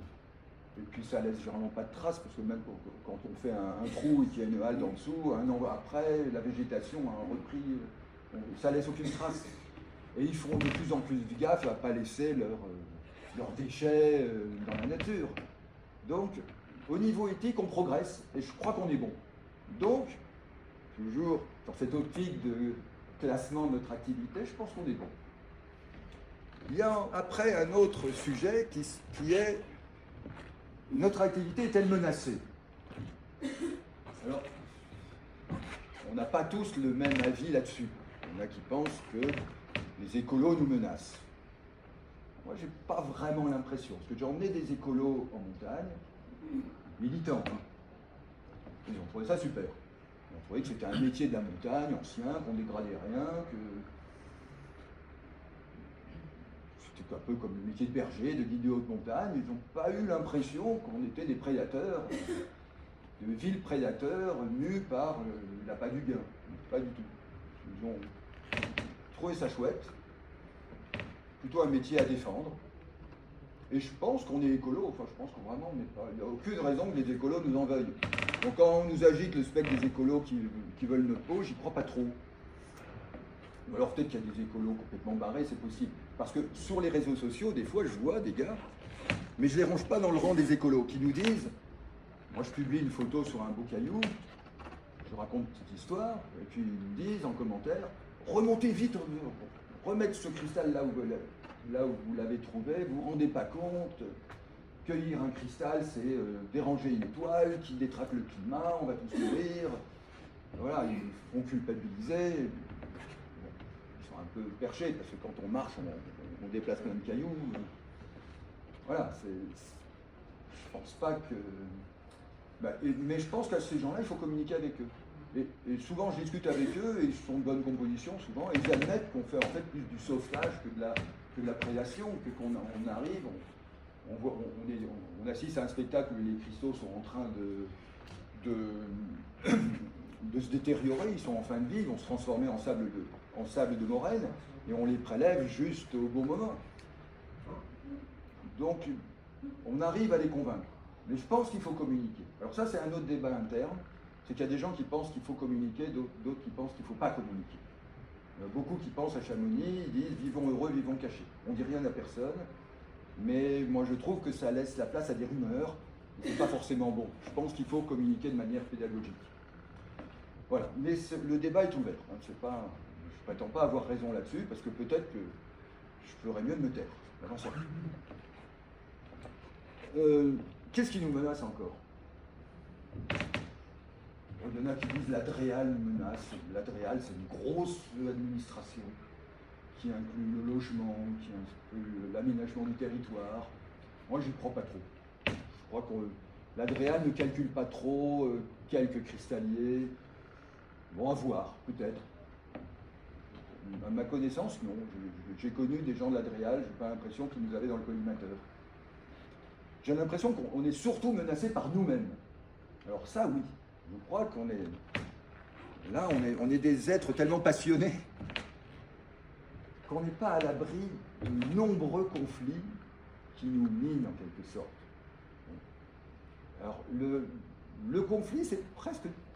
Et puis ça laisse généralement pas de traces, parce que même quand on fait un trou et qu'il y a une halte en dessous, un an après, la végétation a repris, ça laisse aucune trace. Et ils font de plus en plus gaffe à ne pas laisser leurs déchets dans la nature. Donc, au niveau éthique, on progresse, et je crois qu'on est bon. Donc, toujours dans cette optique de classement de notre activité, je pense qu'on est bon. Il y a après un autre sujet qui est notre activité est-elle menacée? Alors, on n'a pas tous le même avis là-dessus. Il y en a qui pensent que les écolos nous menacent. Moi, je n'ai pas vraiment l'impression, parce que j'ai emmené des écolos en montagne, militants. Hein. Ils ont trouvé ça super. Ils ont trouvé que c'était un métier de la montagne, ancien, qu'on ne dégradait rien, que c'était un peu comme le métier de berger, de guide de haute montagne. Ils n'ont pas eu l'impression qu'on était des prédateurs, de vils prédateurs mus par l'appât du gain. Pas du tout. Ils ont trouvé ça chouette, plutôt un métier à défendre. Et je pense qu'on est écolo, enfin je pense qu'on vraiment n'est pas. Il n'y a aucune raison que les écolos nous en veuillent. Donc quand on nous agite le spectre des écolos qui veulent notre peau, j'y crois pas trop. Ou alors peut-être qu'il y a des écolos complètement barrés, c'est possible. Parce que sur les réseaux sociaux, des fois je vois des gars, mais je les range pas dans le rang des écolos, qui nous disent, moi je publie une photo sur un beau caillou, je raconte une petite histoire, et puis ils me disent en commentaire, remontez vite, remettre ce cristal là où vous l'avez trouvé, vous ne vous rendez pas compte, cueillir un cristal, c'est déranger une étoile qui détraque le climat, on va tous mourir. Voilà, ils font culpabiliser. Ils sont un peu perchés, parce que quand on marche, on déplace plein de cailloux. Voilà, je pense pas que... mais je pense qu'à ces gens-là, il faut communiquer avec eux. Et souvent, je discute avec eux, et ils sont de bonne composition, souvent, et ils admettent qu'on fait en fait plus du sauvetage que de la prédation, que qu'on arrive, on assiste à un spectacle où les cristaux sont en train de se détériorer, ils sont en fin de vie, ils vont se transformer en sable de moraine, et on les prélève juste au bon moment. Donc, on arrive à les convaincre. Mais je pense qu'il faut communiquer. Alors ça, c'est un autre débat interne, c'est qu'il y a des gens qui pensent qu'il faut communiquer, d'autres qui pensent qu'il ne faut pas communiquer. Il y en a beaucoup qui pensent à Chamonix, ils disent « vivons heureux, vivons cachés ». On ne dit rien à personne, mais moi je trouve que ça laisse la place à des rumeurs, et c'est pas forcément bon. Je pense qu'il faut communiquer de manière pédagogique. Voilà, mais le débat est ouvert. Hein. Je ne prétends pas avoir raison là-dessus, parce que peut-être que je ferais mieux de me taire. J'en sais rien. Qu'est-ce qui nous menace encore? Il y en a qui disent l'Adréal menace. L'Adréal, c'est une grosse administration qui inclut le logement, qui inclut l'aménagement du territoire. Moi, j'y crois pas trop. Je crois que l'Adréal ne calcule pas trop quelques cristalliers. Bon, à voir, peut-être. À ma connaissance, non. J'ai connu des gens de l'Adréal, j'ai pas l'impression qu'ils nous avaient dans le collimateur. J'ai l'impression qu'on est surtout menacé par nous-mêmes. Alors ça, oui. Je crois qu'on est... Là, on est des êtres tellement passionnés qu'on n'est pas à l'abri de nombreux conflits qui nous minent en quelque sorte. Alors, le conflit,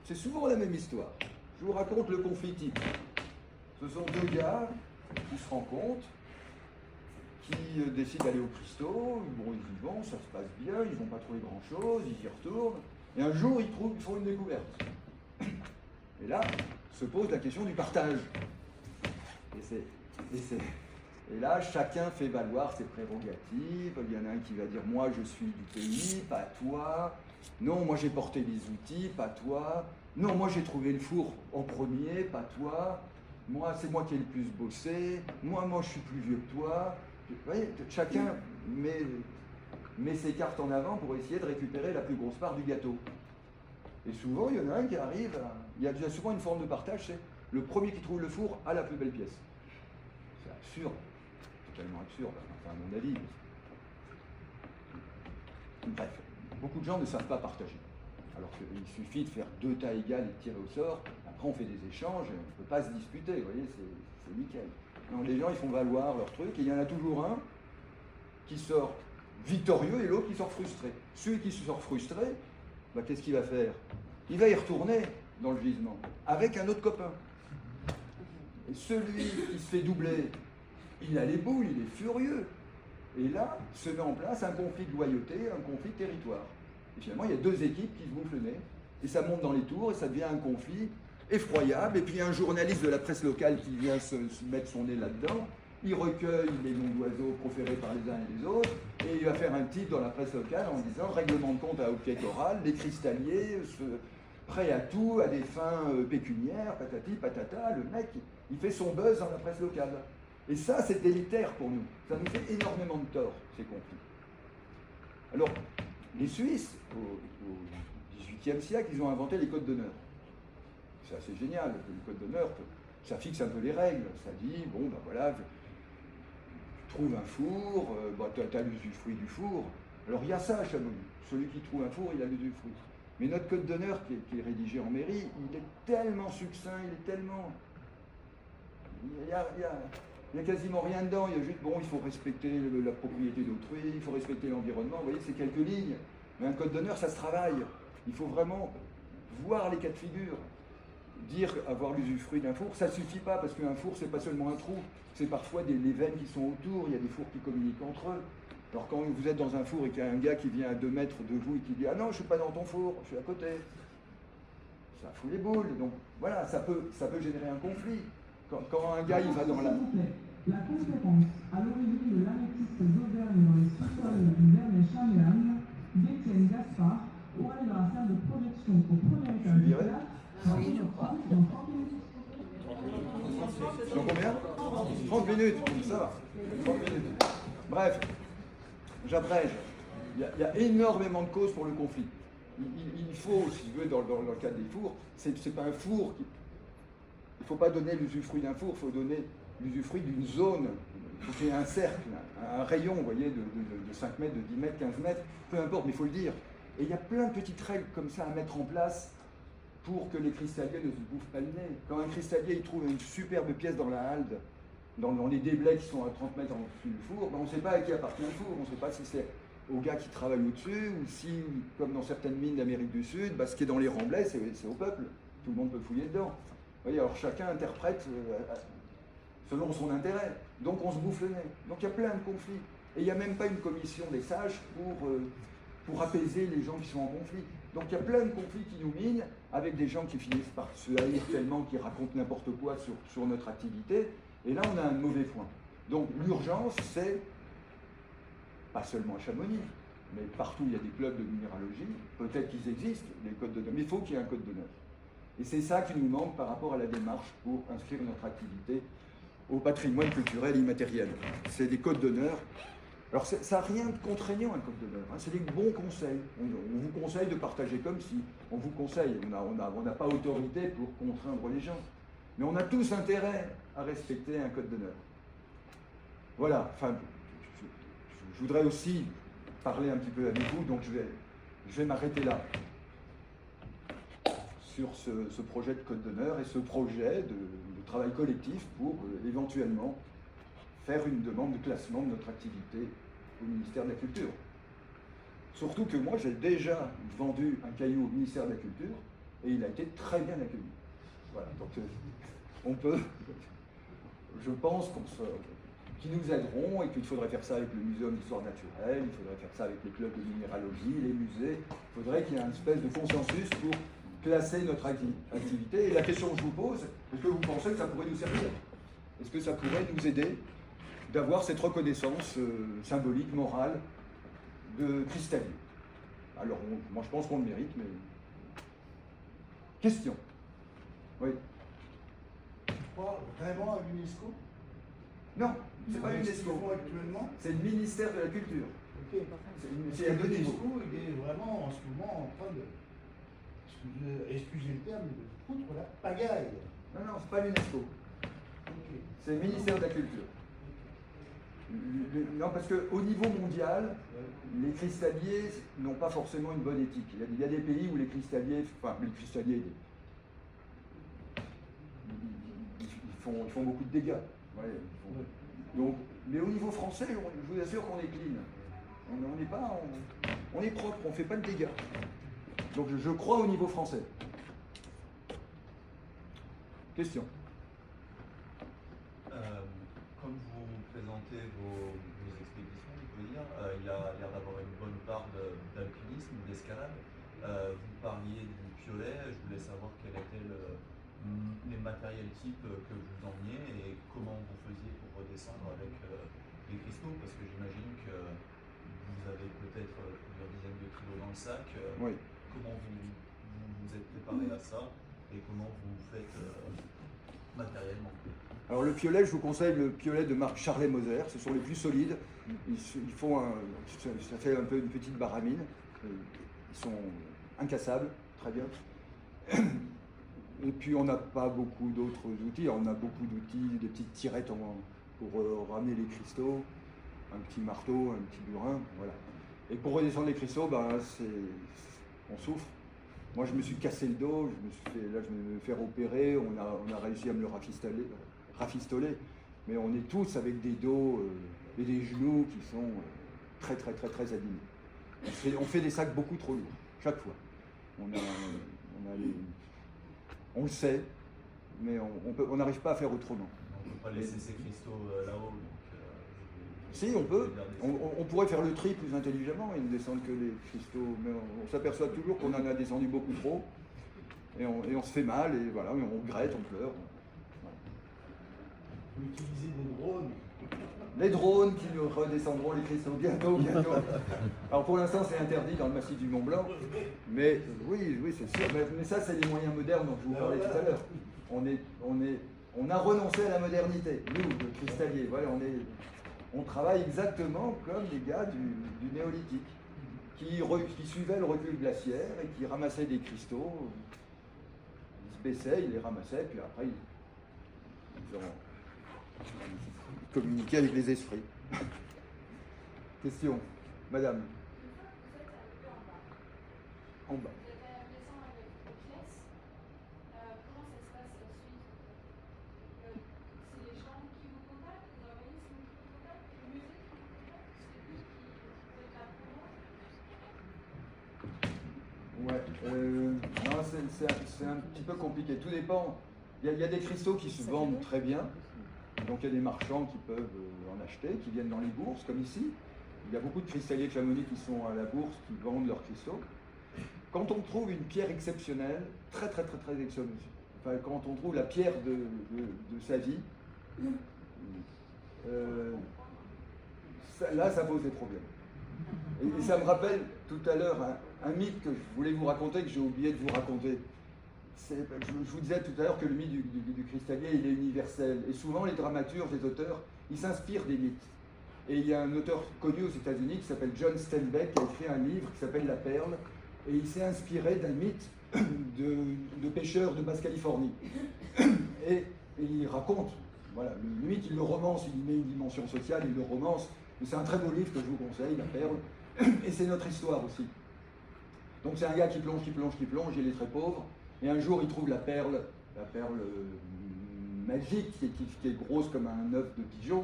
c'est souvent la même histoire. Je vous raconte le conflit type. Ce sont deux gars qui se rencontrent, qui décident d'aller au Cristaux, bon, ils y vont, ça se passe bien, ils n'ont pas trouvé grand-chose, ils y retournent, et un jour, ils font une découverte. Et là, se pose la question du partage. Et là, chacun fait valoir ses prérogatives. Il y en a un qui va dire « moi, je suis du pays, pas toi. Non, moi, j'ai porté les outils, pas toi. Non, moi, j'ai trouvé le four en premier, pas toi. Moi, c'est moi qui ai le plus bossé. Moi, je suis plus vieux que toi. » Vous voyez, chacun met ses cartes en avant pour essayer de récupérer la plus grosse part du gâteau. Et souvent, il y en a un qui arrive il y a souvent une forme de partage, c'est le premier qui trouve le four a la plus belle pièce. C'est absurde, totalement absurde, enfin, à mon avis. Bref, beaucoup de gens ne savent pas partager. Alors qu'il suffit de faire deux tas égales et de tirer au sort, après on fait des échanges, et on ne peut pas se disputer, vous voyez, c'est nickel. Donc les gens, ils font valoir leur truc, et il y en a toujours un qui sort victorieux et l'autre qui sort frustré. Celui qui sort frustré, bah, qu'est-ce qu'il va faire? Il va y retourner dans le gisement, avec un autre copain. Et celui qui se fait doubler, il a les boules, il est furieux. Et là, se met en place un conflit de loyauté, un conflit de territoire. Et finalement, il y a deux équipes qui se bouffent le nez, et ça monte dans les tours, et ça devient un conflit effroyable. Et puis il y a un journaliste de la presse locale qui vient se mettre son nez là-dedans, il recueille les noms d'oiseaux proférés par les uns et les autres, et il va faire un titre dans la presse locale en disant règlement de compte à haute quête orale, les cristalliers, prêts à tout, à des fins pécuniaires, patati, patata. Le mec, il fait son buzz dans la presse locale. Et ça, c'est délétère pour nous. Ça nous fait énormément de tort, ces conflits. Alors, les Suisses, au XVIIIe siècle, ils ont inventé les codes d'honneur. C'est assez génial, le code d'honneur, ça fixe un peu les règles. Ça dit, bon, ben voilà, tu trouves un four, tu as l'usufruit du four. Alors il y a ça à Chamonix. Celui qui trouve un four, il a l'usufruit. Mais notre code d'honneur, qui est rédigé en mairie, il est tellement succinct, il est tellement... Il y a quasiment rien dedans. Il y a juste, bon, il faut respecter la propriété d'autrui, il faut respecter l'environnement. Vous voyez, c'est quelques lignes. Mais un code d'honneur, ça se travaille. Il faut vraiment voir les cas de figure. Dire avoir l'usufruit d'un four, ça ne suffit pas, parce qu'un four, c'est pas seulement un trou, c'est parfois les veines qui sont autour, il y a des fours qui communiquent entre eux. Alors quand vous êtes dans un four et qu'il y a un gars qui vient à 2 mètres de vous et qui dit « Ah non, je ne suis pas dans ton four, je suis à côté », ça fout les boules. Donc voilà, ça peut générer un conflit. Quand un gars, il va dans la... La conférence à l'origine de l'améthyste d'Auvergne dans les sous-sols du Vernet-Chaméane d'Étienne Gaspard pour aller dans la salle de projection au premier étage du théâtre. Oui, je crois. Dans 30 minutes. Dans combien 30 minutes, ça va. 30 minutes. Bref, j'abrège. Il y a énormément de causes pour le conflit. Il faut, si tu veux, dans le cadre des fours, c'est pas un four qui... Il ne faut pas donner l'usufruit d'un four, il faut donner l'usufruit d'une zone. Il faut qu'il y ait un cercle, un rayon, vous voyez, de 5 mètres, de 10 mètres, 15 mètres, peu importe, mais il faut le dire. Et il y a plein de petites règles comme ça à mettre en place pour que les cristalliers ne se bouffent pas le nez. Quand un cristallier il trouve une superbe pièce dans la halde, dans les déblais qui sont à 30 mètres en dessous du four, ben on ne sait pas à qui appartient le four, on ne sait pas si c'est aux gars qui travaillent au-dessus, ou si, comme dans certaines mines d'Amérique du Sud, ben ce qui est dans les remblais, c'est au peuple. Tout le monde peut fouiller dedans. Vous voyez, alors chacun interprète selon son intérêt. Donc on se bouffe le nez. Donc il y a plein de conflits. Et il n'y a même pas une commission des sages pour apaiser les gens qui sont en conflit. Donc il y a plein de conflits qui nous minent, avec des gens qui finissent par se haïr tellement, qui racontent n'importe quoi sur notre activité. Et là, on a un mauvais point. Donc l'urgence, c'est, pas seulement à Chamonix, mais partout il y a des clubs de minéralogie, peut-être qu'ils existent, les codes d'honneur, mais il faut qu'il y ait un code d'honneur. Et c'est ça qui nous manque par rapport à la démarche pour inscrire notre activité au patrimoine culturel immatériel. C'est des codes d'honneur. Alors ça n'a rien de contraignant un code d'honneur, hein. C'est des bons conseils. On vous conseille de partager comme si. On vous conseille, on n'a pas autorité pour contraindre les gens. Mais on a tous intérêt à respecter un code d'honneur. Voilà, enfin, je voudrais aussi parler un petit peu avec vous, donc je vais m'arrêter là sur ce projet de code d'honneur et ce projet de travail collectif pour éventuellement faire une demande de classement de notre activité au ministère de la Culture. Surtout que moi, j'ai déjà vendu un caillou au ministère de la Culture et il a été très bien accueilli. Voilà, donc on peut, je pense qu'ils nous aideront et qu'il faudrait faire ça avec le Muséum d'histoire naturelle, il faudrait faire ça avec les clubs de minéralogie, les musées. Il faudrait qu'il y ait une espèce de consensus pour classer notre activité. Et la question que je vous pose, est-ce que vous pensez que ça pourrait nous servir? Est-ce que ça pourrait nous aider d'avoir cette reconnaissance symbolique, morale de cristallier? Alors, moi je pense qu'on le mérite, mais... Question. Oui. Tu crois vraiment à l'UNESCO? Non, c'est pas l'UNESCO. Actuellement? C'est le ministère de la Culture. Ok. C'est à deux niveaux. L'UNESCO, il est vraiment en ce moment en train de, excusez le terme, de foutre la pagaille. Non, non, c'est pas l'UNESCO. Ok. C'est le ministère de la Culture. Non, parce qu'au niveau mondial, les cristalliers n'ont pas forcément une bonne éthique. Il y a des pays où les cristalliers, ils font beaucoup de dégâts. Ouais, donc, mais au niveau français, je vous assure qu'on est clean. On est propre, on ne fait pas de dégâts. Donc je crois au niveau français. Question. Comme vous présentez vos expéditions, je veux dire, il y a l'air d'avoir une bonne part d'alpinisme, d'escalade. Vous parliez du piolet, je voulais savoir quel était les matériels types que vous emmeniez et comment vous faisiez pour redescendre avec les cristaux, parce que j'imagine que vous avez peut-être plusieurs dizaines de kilos dans le sac. Oui. Comment vous êtes préparé à ça et comment vous faites matériellement? Alors le piolet, je vous conseille le piolet de marque Charlet Moser, ce sont les plus solides. Ils font ça fait un peu une petite baramine. Ils sont incassables, très bien. Et puis on n'a pas beaucoup d'autres outils. On a beaucoup d'outils, des petites tirettes pour ramener les cristaux, un petit marteau, un petit burin, voilà. Et pour redescendre les cristaux, on souffre. Moi je me suis cassé le dos, je vais me faire opérer, on a réussi à me le rafistoler. Mais on est tous avec des dos et des genoux qui sont très abîmés. On fait des sacs beaucoup trop lourds, chaque fois. On le sait, mais on n'arrive pas à faire autrement. On ne peut pas laisser ces cristaux là-haut. Si, on peut. On pourrait faire le tri plus intelligemment et ne descendre que les cristaux. Mais on s'aperçoit toujours qu'on en a descendu beaucoup trop. Et on se fait mal, et voilà, on regrette, on pleure. Voilà. Vous utilisez des drones. Les drones qui nous redescendront les cristaux bientôt. Alors pour l'instant c'est interdit dans le massif du Mont Blanc, mais oui c'est sûr, mais ça c'est les moyens modernes dont je vous parlais tout à l'heure. On a renoncé à la modernité, nous, le cristallier, voilà, on travaille exactement comme les gars du néolithique, qui suivaient le recul glaciaire et qui ramassaient des cristaux, ils se baissaient, ils les ramassaient, puis après ils communiquer avec les esprits. Question, madame. En bas. Vous êtes à la maison avec vos pièces. Comment ça se passe ensuite? C'est les gens qui vous contactent, les organismes qui vous contactent, le musée qui vous contacte, c'est vous qui faites la promo? Ouais, non, c'est un petit peu compliqué. Tout dépend. Il y a des cristaux qui se vendent très bien. Donc il y a des marchands qui peuvent en acheter, qui viennent dans les bourses, comme ici. Il y a beaucoup de cristalliers de Chamonix qui sont à la bourse, qui vendent leurs cristaux. Quand on trouve une pierre exceptionnelle, très exceptionnelle, enfin, quand on trouve la pierre de sa vie, là ça pose des problèmes. Et ça me rappelle tout à l'heure un mythe que je voulais vous raconter, que j'ai oublié de vous raconter. Je vous disais tout à l'heure que le mythe du cristallier, il est universel. Et souvent, les dramaturges, les auteurs, ils s'inspirent des mythes. Et il y a un auteur connu aux États-Unis qui s'appelle John Steinbeck, qui a écrit un livre qui s'appelle La Perle. Et il s'est inspiré d'un mythe de pêcheurs de Basse-Californie. Et il raconte, voilà, le mythe, il le romance, il y met une dimension sociale, il le romance. C'est un très beau livre que je vous conseille, La Perle. Et c'est notre histoire aussi. Donc c'est un gars qui plonge, il est très pauvre. Et un jour, il trouve la perle magique, qui est grosse comme un œuf de pigeon.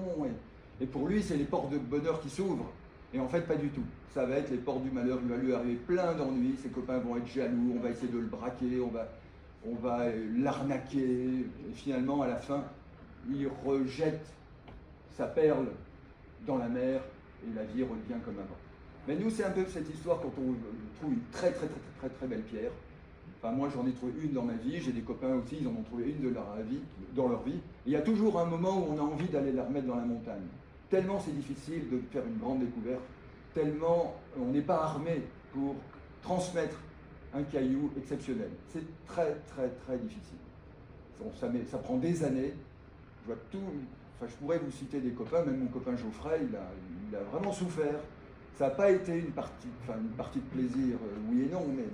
Et pour lui, c'est les portes de bonheur qui s'ouvrent. Et en fait, pas du tout. Ça va être les portes du malheur. Il va lui arriver plein d'ennuis. Ses copains vont être jaloux. On va essayer de le braquer. On va l'arnaquer. Et finalement, à la fin, il rejette sa perle dans la mer. Et la vie revient comme avant. Mais nous, c'est un peu cette histoire quand on trouve une très belle pierre. Enfin, moi, j'en ai trouvé une dans ma vie, j'ai des copains aussi, ils en ont trouvé une dans leur vie. Et il y a toujours un moment où on a envie d'aller la remettre dans la montagne. Tellement c'est difficile de faire une grande découverte, tellement on n'est pas armé pour transmettre un caillou exceptionnel. C'est très difficile. Ça prend des années. Je pourrais vous citer des copains, même mon copain Geoffrey, il a vraiment souffert. Ça n'a pas été une partie de plaisir, oui et non, mais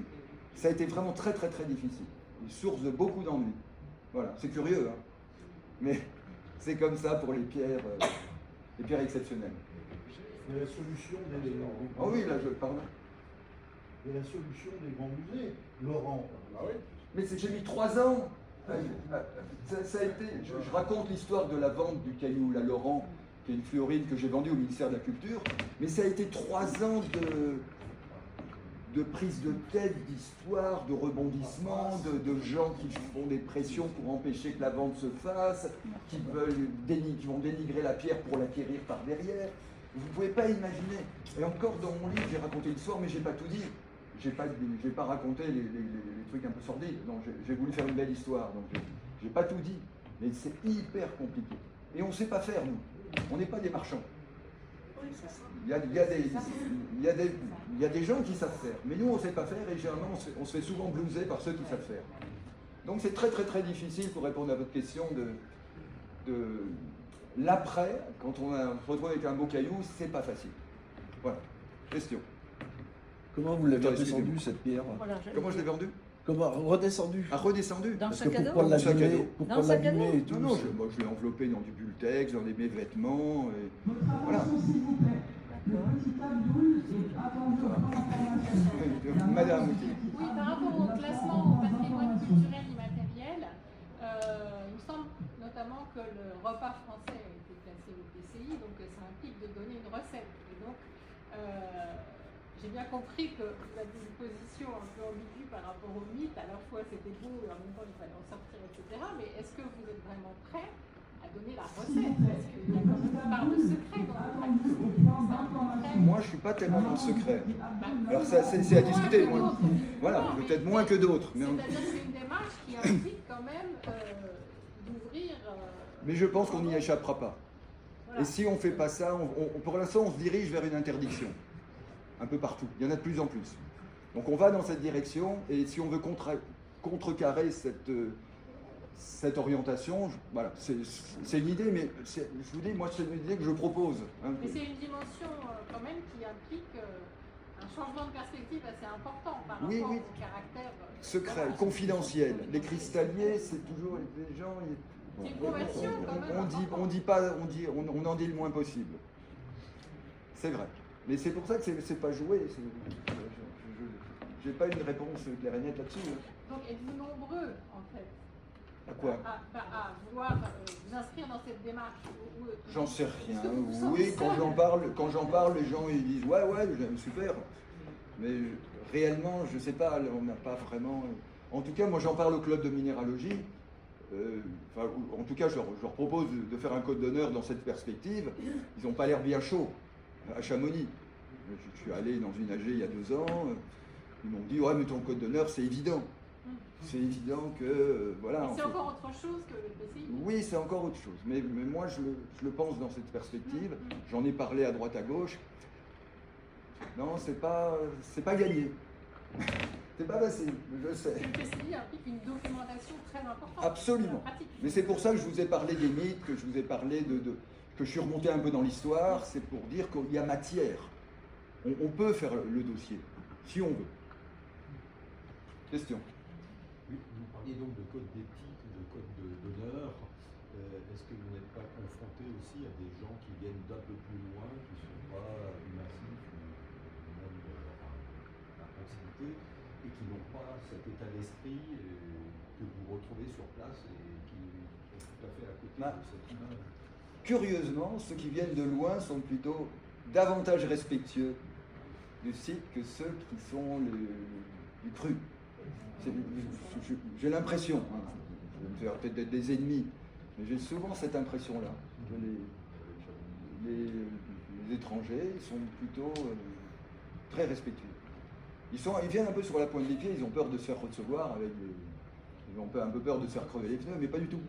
ça a été vraiment très difficile. Une source de beaucoup d'ennuis. Voilà, c'est curieux, hein. Mais c'est comme ça pour les pierres exceptionnelles. Mais la solution des Oh oui, là je parle. Mais la solution des grands musées, Laurent. Ah oui. Mais j'ai mis 3 ans. Ça a été. Je raconte l'histoire de la vente du caillou, la Laurent, qui est une fluorine que j'ai vendue au ministère de la Culture. Mais ça a été 3 ans de prise de tête, d'histoire, de rebondissement, de gens qui font des pressions pour empêcher que la vente se fasse, qui vont dénigrer la pierre pour l'acquérir par derrière. Vous ne pouvez pas imaginer. Et encore dans mon livre, j'ai raconté l'histoire, mais je n'ai pas tout dit. j'ai pas raconté les trucs un peu sordides. Non, j'ai voulu faire une belle histoire, donc j'ai pas tout dit. Mais c'est hyper compliqué. Et on ne sait pas faire, nous. On n'est pas des marchands. Il y a des gens qui savent faire, mais nous on ne sait pas faire et généralement on se fait souvent blouser par ceux qui savent faire. Donc c'est très très très difficile pour répondre à votre question de l'après, quand on se retrouve avec un beau caillou, c'est pas facile. Voilà, question. Comment vous l'avez Attends, redescendu cette pierre? Voilà, Comment je l'ai vendu? Comment redescendu? Ah, redescendu? Dans le Parce que sac à dos? pourquoi Dans le sac à l'abîmer? dos. Pourquoi Dans le sac à l'abîmer dos? et tout? Non, moi je l'ai enveloppé dans du bulletex, dans mes vêtements. Et... Votre Voilà. attention, s'il vous plaît. Le petit table brûle est attendu au plan d'information. Madame. Oui, par rapport au classement au patrimoine culturel immatériel, il me semble notamment que le repas français a été classé au PCI, donc ça implique de donner une recette. Et donc, j'ai bien compris que vous aviez une position un peu ambiguë par rapport au mythe, à la fois c'était beau et en même temps il fallait en sortir, etc. Mais est-ce que vous êtes vraiment prêt à donner la recette? Parce qu'il y a quand même une part de secret dans le pratique. Moi je suis pas tellement dans le secret. Alors ça c'est à discuter. Moi. Voilà, peut-être moins que d'autres. Mais, C'est-à-dire que c'est une démarche qui implique quand même d'ouvrir. mais je pense qu'on n'y échappera pas. Voilà. Et si on ne fait pas ça, pour l'instant on se dirige vers une interdiction. Un peu partout. Il y en a de plus en plus. Donc on va dans cette direction et si on veut contrecarrer cette orientation, voilà, c'est une idée, mais je vous dis, moi c'est une idée que je propose. Hein, Mais c'est une dimension quand même qui implique un changement de perspective assez important par rapport Oui. au caractère secret, voilà, confidentiel. Les cristalliers, c'est toujours les gens. C'est une conversion quand même. On en dit le moins possible. C'est vrai. Mais c'est pour ça que c'est pas joué. J'ai pas une réponse claire et nette là-dessus. Hein. Donc êtes-vous nombreux en fait À quoi? à vouloir vous inscrire dans cette démarche J'en sais rien. Est-ce que vous vous Oui, sentez quand seul j'en parle, les gens ils disent ouais, j'aime super. Mais réellement, je sais pas, on n'a pas vraiment. En tout cas, moi j'en parle au club de minéralogie. En tout cas, je leur propose de faire un code d'honneur dans cette perspective. Ils n'ont pas l'air bien chauds à Chamonix. Je suis allé dans une AG il y a 2 ans. Ils m'ont dit ouais, mais ton code d'honneur, c'est évident. C'est évident que voilà. C'est encore autre chose que le PCI. Oui, c'est encore autre chose. Mais moi, je le pense dans cette perspective. J'en ai parlé à droite, à gauche. Non, c'est pas gagné. C'est pas facile, je sais. Le PCI implique une documentation très importante. Absolument. dans la pratique. Mais c'est pour ça que je vous ai parlé des mythes, que je vous ai parlé que je suis remonté un peu dans l'histoire. C'est pour dire qu'il y a matière. On peut faire le dossier, si on veut. Question. Oui, vous parliez donc de code d'éthique, de code d'honneur. Est-ce que vous n'êtes pas confronté aussi à des gens qui viennent d'un peu plus loin, qui ne sont pas massifs ou même à proximité, et qui n'ont pas cet état d'esprit que vous retrouvez sur place et qui est tout à fait à côté de cette image? Curieusement, ceux qui viennent de loin sont plutôt davantage respectueux du site que ceux qui sont du cru. J'ai l'impression, hein, je vais me faire peut-être des ennemis, mais j'ai souvent cette impression-là, que les étrangers sont plutôt très respectueux. Ils viennent un peu sur la pointe des pieds, ils ont peur de se faire recevoir, ils ont un peu peur de se faire crever les pneus, mais pas du tout.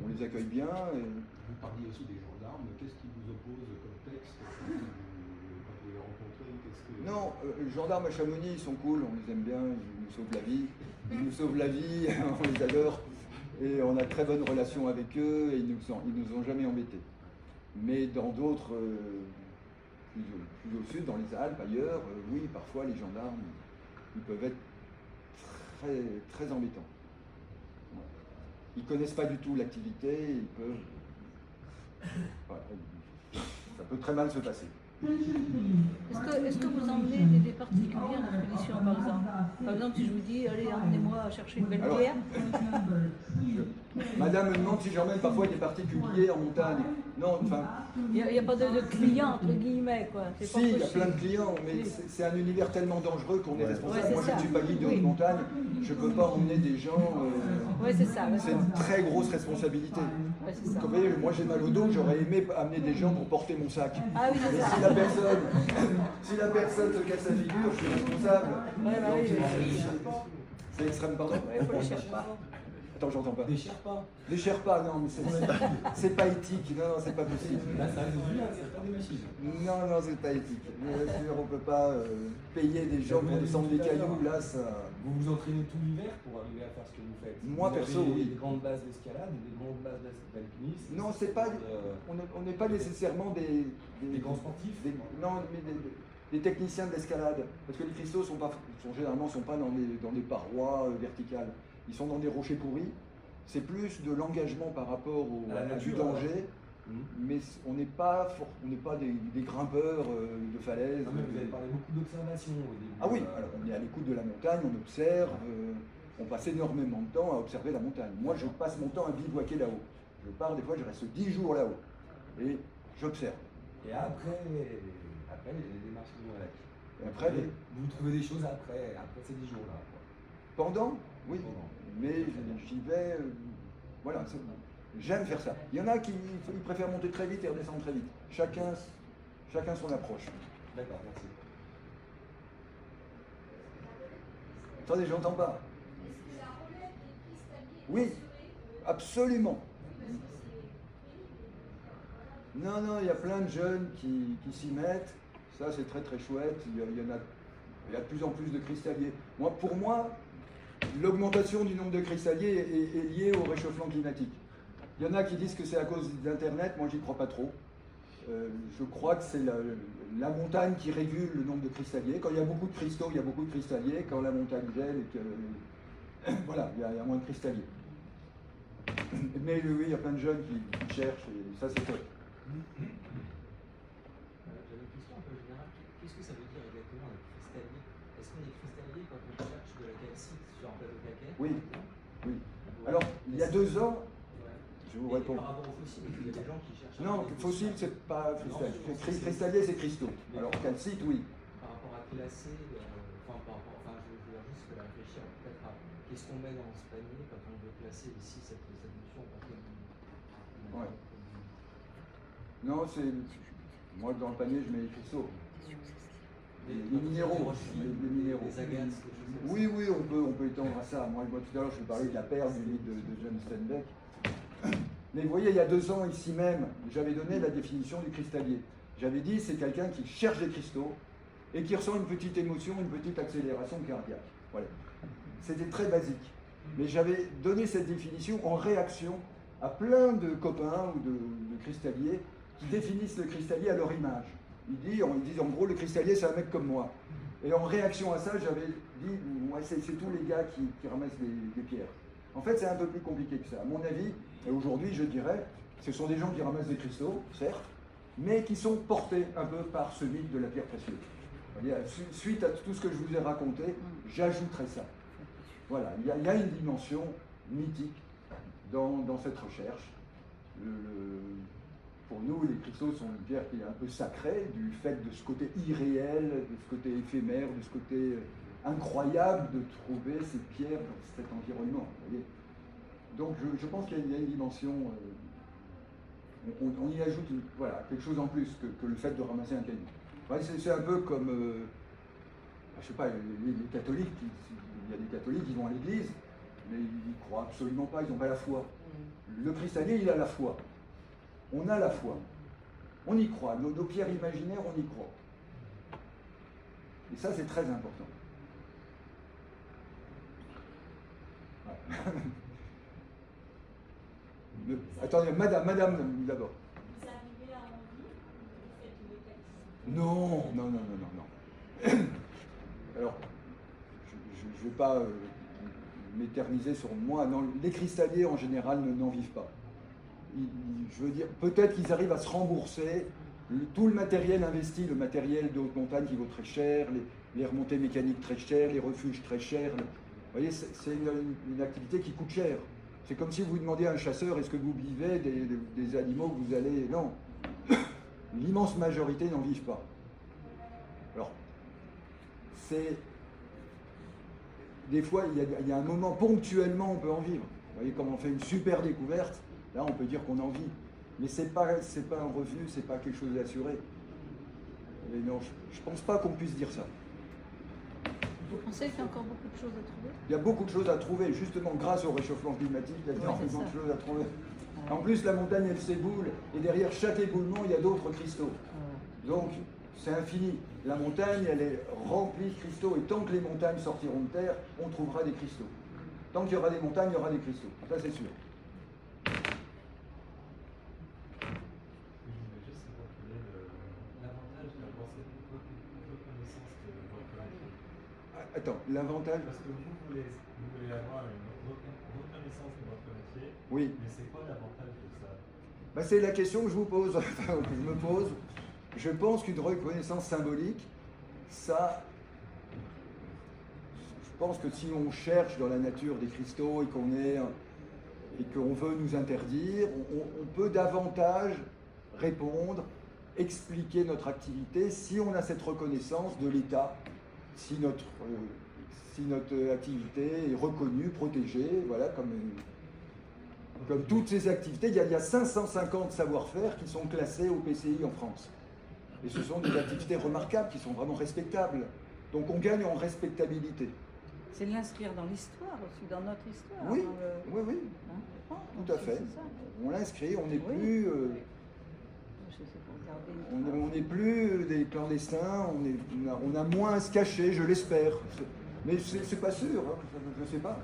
On les accueille bien. Vous parliez aussi des gendarmes, qu'est-ce qui vous oppose comme texte quand vous les rencontrez? Non, les gendarmes à Chamonix, ils sont cool, on les aime bien, ils nous sauvent la vie. Ils nous sauvent la vie, on les adore. Et on a très bonne relation avec eux et ils nous ont jamais embêtés. Mais dans d'autres, plus au sud, dans les Alpes, ailleurs, oui, parfois les gendarmes, ils peuvent être très, très embêtants. Ils connaissent pas du tout l'activité, ils peuvent... Voilà, ça peut très mal se passer. Est-ce que vous emmenez des particuliers en expédition, par exemple? Par exemple, si je vous dis, allez, emmenez-moi chercher une belle bière. Madame me demande si j'emmène parfois des particuliers en montagne. Non, enfin, Il n'y a pas de clients, entre guillemets, quoi. C'est pas si, il y a possible. plein de clients, mais Oui. c'est un univers tellement dangereux qu'on est Ouais. responsable. Ouais, Moi, c'est je ne ça. suis pas guide de Oui. haute montagne, je ne peux pas emmener des gens. Oui, c'est ça. C'est une très grosse responsabilité. Ouais, c'est ça. Vous voyez, moi j'ai mal au dos, j'aurais aimé amener des gens pour porter mon sac. Ah oui, c'est Mais ça. si la personne se casse la figure, je suis responsable. Ouais, bah oui, C'est extrême, pardon. il faut les chercher pas. Attends, j'entends pas. Des Sherpas. Les Sherpas, non, mais c'est pas éthique, non, c'est pas possible. Là, ça reste bien, c'est pas des machines. Non, c'est pas éthique. Bien sûr, on peut pas payer des gens pour descendre des cailloux, là, ça. Vous vous entraînez tout l'hiver pour arriver à faire ce que vous faites. Moi, Vous perso, avez oui. Des grandes bases d'escalade, des grandes bases d'alpinisme. Non, c'est pas. On n'est pas nécessairement Des grands sportifs. Non, mais des techniciens de l'escalade. Parce que les cristaux généralement sont pas dans des parois verticales. Ils sont dans des rochers pourris. C'est plus de l'engagement par rapport À la à du nature, danger. Mais on n'est pas des grimpeurs de falaises. Ah, mais vous avez parlé beaucoup d'observation au début. Ah oui, alors on est à l'écoute de la montagne, on observe, on passe énormément de temps à observer la montagne. Moi, je passe mon temps à bivouaquer là-haut. Je pars, des fois, je reste 10 jours là-haut. Et j'observe. Et après les démarches qui vont avec. Et après, Vous trouvez des choses après ces 10 jours-là. pendant, oui, Pendant. mais j'y vais, voilà, j'aime faire ça. Il y en a qui ils préfèrent monter très vite et redescendre très vite. Chacun son approche. D'accord, merci. Attendez, j'entends pas. Est-ce que la relève des cristalliers Oui. est assurée Absolument. parce que c'est pénible. Non, il y a plein de jeunes qui s'y mettent. Ça, c'est très très chouette. Il y a de plus en plus de cristalliers. Pour moi, l'augmentation du nombre de cristalliers est liée au réchauffement climatique. Il y en a qui disent que c'est à cause d'Internet. Moi, j'y crois pas trop. Je crois que c'est la montagne qui régule le nombre de cristalliers. Quand il y a beaucoup de cristaux, il y a beaucoup de cristalliers. Quand la montagne gèle et que voilà, il y a moins de cristalliers. Mais oui, il y a plein de jeunes qui cherchent et ça, c'est top. J'avais une question un peu générale. Qu'est-ce que ça veut dire exactement les cristalliers? Est-ce qu'on est cristallier quand on cherche de la calcite sur un plateau calcaire? Oui, oui. Ouais. Alors, il y a 2 ans, Ouais. je vous Et réponds. par rapport aux fossiles, il y a des gens qui cherchent. Non, fossile, c'est pas cristal. Cristallier, c'est cristaux. Alors, calcite, oui. Par rapport à classer, je veux dire juste réfléchir peut-être à qu'est-ce qu'on met dans ce panier quand on veut classer ici cette notion parce que Ouais. Non, moi, dans le panier, je mets les cristaux. Les minéraux. Les minéraux. Des agates, des choses comme ça. Oui, on peut étendre à ça. Moi, tout à l'heure, je vous parlais de la perle du livre de John Steinbeck. Mais vous voyez, il y a 2 ans, ici même, j'avais donné la définition du cristallier. J'avais dit, c'est quelqu'un qui cherche des cristaux et qui ressent une petite émotion, une petite accélération cardiaque. Voilà. C'était très basique. Mais j'avais donné cette définition en réaction à plein de copains ou de cristalliers qui définissent le cristallier à leur image. Ils disent en gros, le cristallier, c'est un mec comme moi. Et en réaction à ça, j'avais dit, ouais, c'est tous les gars qui ramassent des pierres. En fait, c'est un peu plus compliqué que ça. À mon avis, et aujourd'hui, je dirais, ce sont des gens qui ramassent des cristaux, certes, mais qui sont portés un peu par ce mythe de la pierre précieuse. Vous voyez, suite à tout ce que je vous ai raconté, j'ajouterai ça. Voilà, il y a une dimension mythique dans cette recherche. Pour nous, les cristaux sont une pierre qui est un peu sacrée, du fait de ce côté irréel, de ce côté éphémère, de ce côté incroyable de trouver ces pierres dans cet environnement. Vous voyez. Donc je pense qu'il y a une dimension, on y ajoute quelque chose en plus que le fait de ramasser un caillou. Ouais, c'est un peu comme, je sais pas, les catholiques, il y a des catholiques qui vont à l'église, mais ils n'y croient absolument pas, ils n'ont pas la foi. Le cristallier, il a la foi. On a la foi. On y croit. Nos pierres imaginaires, on y croit. Et ça, c'est très important. Ouais. Attendez, madame d'abord. Vous arrivez à en vivre ou vous faites une étape? Non. Alors, je ne vais pas m'éterniser sur moi. Non, les cristalliers, en général, n'en vivent pas. Je veux dire, peut-être qu'ils arrivent à se rembourser tout le matériel investi, le matériel de haute montagne qui vaut très cher, les remontées mécaniques très chères, les refuges très chers. Vous voyez, c'est une activité qui coûte cher. C'est comme si vous demandiez à un chasseur, est-ce que vous vivez des animaux que vous allez... Non. L'immense majorité n'en vivent pas. Alors, c'est... Des fois, il y a un moment, ponctuellement, on peut en vivre. Vous voyez, comme on fait une super découverte, là, on peut dire qu'on en vit. Mais c'est pas un revenu, c'est pas quelque chose d'assuré. Et non, je pense pas qu'on puisse dire ça. Vous pensez qu'il y a encore beaucoup de choses à trouver? Il y a beaucoup de choses à trouver, justement, grâce au réchauffement climatique, il y a énormément de choses à trouver. En plus, la montagne, elle s'éboule, et derrière chaque éboulement, il y a d'autres cristaux. Donc, c'est infini. La montagne, elle est remplie de cristaux, et tant que les montagnes sortiront de terre, on trouvera des cristaux. Tant qu'il y aura des montagnes, il y aura des cristaux. Ça, c'est sûr. Juste pour rappeler l'avantage d'avoir cette reconnaissance de votre métier. Attends, l'avantage... Parce que vous voulez avoir une reconnaissance de votre métier, Oui. mais c'est quoi l'avantage de ça? Ben, c'est la question que je vous pose, que je me pose. Je pense qu'une reconnaissance symbolique, ça... Je pense que si on cherche dans la nature des cristaux et qu'on veut nous interdire, on peut davantage répondre, expliquer notre activité si on a cette reconnaissance de l'État, si notre activité est reconnue, protégée, voilà, comme toutes ces activités. Il y a 550 savoir-faire qui sont classés au PCI en France. Et ce sont des activités remarquables, qui sont vraiment respectables. Donc on gagne en respectabilité. C'est de l'inscrire dans l'histoire aussi, dans notre histoire. Oui, dans le- oui, oui, Hein, tout à fait. c'est ça. On l'inscrit, on n'est Oui. plus... Je sais pas, regardez. on n'est plus des clandestins, on a moins à se cacher, je l'espère. Mais c'est pas sûr, hein, je ne sais pas.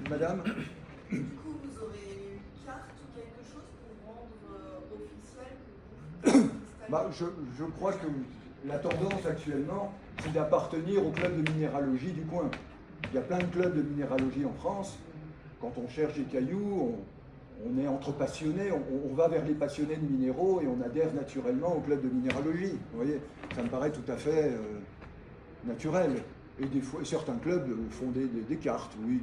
Madame? Du coup, vous aurez une carte ou quelque chose pour rendre officiel que vous Bah, je crois que la tendance actuellement, c'est d'appartenir au club de minéralogie du coin. Il y a plein de clubs de minéralogie en France. Quand on cherche des cailloux, on est entre passionnés, on va vers les passionnés de minéraux et on adhère naturellement au club de minéralogie. Vous voyez, ça me paraît tout à fait naturel. Et des fois, certains clubs font des cartes, oui.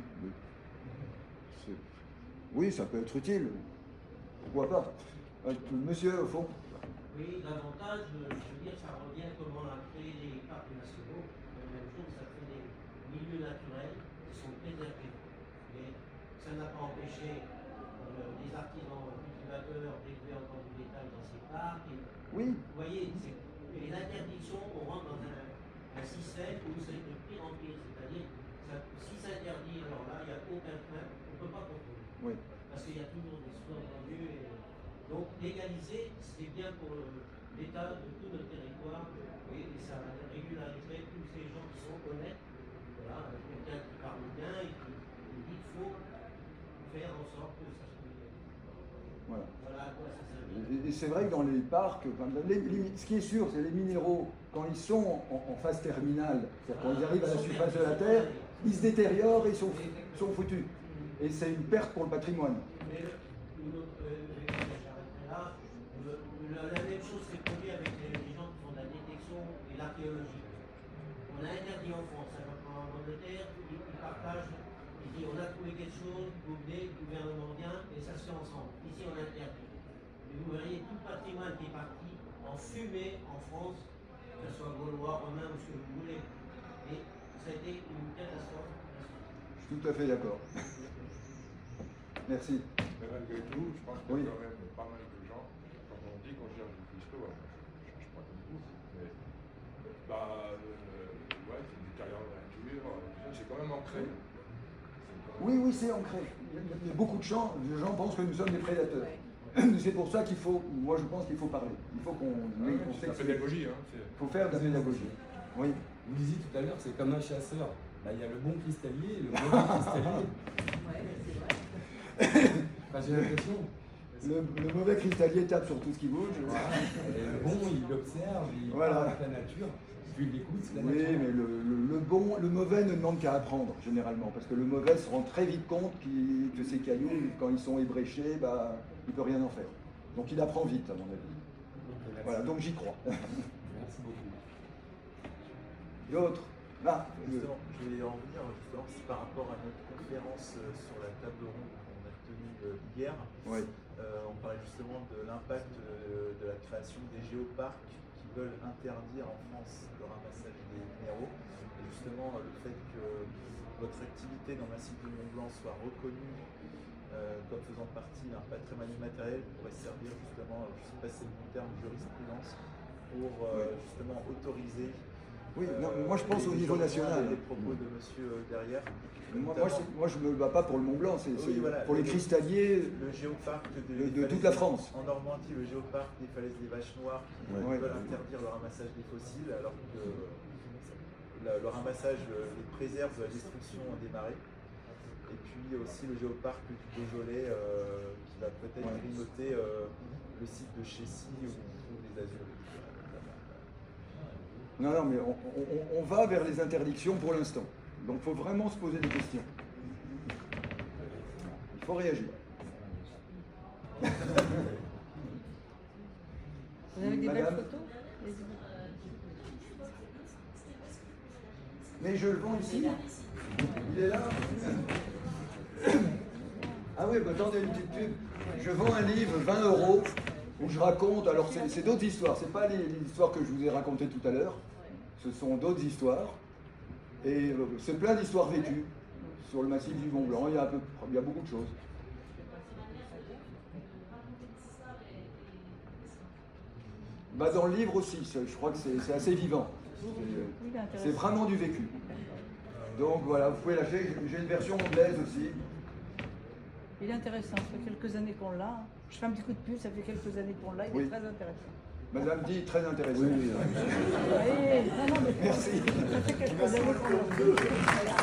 Oui, ça peut être utile. Pourquoi pas? Monsieur, au fond. Oui, l'avantage, je veux dire, ça revient comme on a créé les parcs nationaux. La même chose, ça fait des milieux naturels qui sont préservés. Mais ça n'a pas empêché les artisans cultivateurs d'élever encore du bétail dans ces parcs. Et, oui. Vous voyez, les interdictions, on rentre dans un système où c'est de pire en pire. C'est-à-dire, si ça interdit, alors là, il n'y a aucun frein, on ne peut pas contrôler. Oui. Parce qu'il y a toujours des sous-entendus. Donc légaliser, c'est bien pour l'État de tout notre territoire, et ça régulariserait tous ces gens qui sont honnêtes. Voilà, quelqu'un qui parle bien et qui dit qu'il faut faire en sorte que ça soit. Voilà. Voilà à quoi ça sert. Et c'est vrai que dans les parcs, ce qui est sûr, c'est les minéraux, quand ils sont en phase terminale, c'est-à-dire quand ils arrivent à la surface de la Terre, ils se détériorent et ils sont foutus. Et c'est une perte pour le patrimoine. La même chose s'est produite avec les gens qui font de la détection et l'archéologie. On a interdit en France, alors qu'en Angleterre, ils partagent, ils disent on a trouvé quelque chose, vous venez, le gouvernement vient, et ça se fait ensemble. Ici on interdit. Et vous voyez tout le patrimoine qui est parti en fumée en France, que ce soit gaulois, romain ou ce que vous voulez. Et ça a été une catastrophe. Je suis tout à fait d'accord. Merci. Mais malgré tout, je pense qu'il y a quand même pas mal de gens, quand on dit qu'on cherche des cristaux, alors, je ne cherche pas comme vous, mais ouais, c'est des carrières de nature, c'est quand même ancré. Oui, c'est ancré. Il y a beaucoup de gens pensent que nous sommes des prédateurs. C'est pour ça qu'il faut, moi je pense qu'il faut parler. Il faut qu'on c'est la pédagogie. Hein, il faut faire de la pédagogie. Oui. Vous disiez tout à l'heure, c'est comme un chasseur. Là, il y a le bon cristallier et le mauvais cristallier. Enfin, j'ai l'impression. Le mauvais cristallier tape sur tout ce qui bouge. Et le bon, il observe, il parle avec la nature. Puis il écoute la nature. Oui, mais le mauvais ne demande qu'à apprendre, généralement. Parce que le mauvais se rend très vite compte que ces cailloux, quand ils sont ébréchés, il ne peut rien en faire. Donc il apprend vite, à mon avis. Voilà, donc j'y crois. Merci beaucoup. D'autres? Là, je vais en venir justement, c'est par rapport à notre conférence sur la table ronde qu'on tenue hier. Oui. On parlait justement de l'impact de la création des géoparcs qui veulent interdire en France le ramassage des minéraux. Et justement, le fait que votre activité dans le massif du Mont-Blanc soit reconnue comme faisant partie d'un patrimoine immatériel pourrait servir justement, je ne sais pas si c'est le bon terme, jurisprudence, pour justement autoriser. Oui, non, moi je pense au niveau national. Les propos de monsieur derrière. Moi je ne me bats pas pour le Mont Blanc, c'est voilà, pour les cristalliers le géoparc de toute la France. En Normandie, le géoparc des falaises des Vaches Noires qui veulent interdire le ramassage des fossiles alors que le ramassage les préserve de la destruction des marais. Et puis aussi le géoparc du Beaujolais qui va peut-être grignoter le site de Chessy où on trouve les Azurettes. Non, mais on va vers les interdictions pour l'instant. Donc il faut vraiment se poser des questions. Il faut réagir. Vous avez des belles photos? Mais je le vends ici. Il est là. Ah oui, bah attendez une petite pub. Je vends un livre 20 € où je raconte, alors c'est d'autres histoires, c'est pas les histoires que je vous ai racontées tout à l'heure, ce sont d'autres histoires. Et c'est plein d'histoires vécues sur le massif du Mont Blanc, il y a beaucoup de choses. Bah dans le livre aussi, je crois que c'est assez vivant. C'est vraiment du vécu. Donc voilà, vous pouvez lâcher, j'ai une version anglaise aussi. Il est intéressant, ça fait quelques années qu'on l'a. Je fais un petit coup de pub, ça fait quelques années qu'on l'a, il est très intéressant. Madame dit très intéressant. Oui, non, mais merci. Ça fait quelques années qu'on l'a.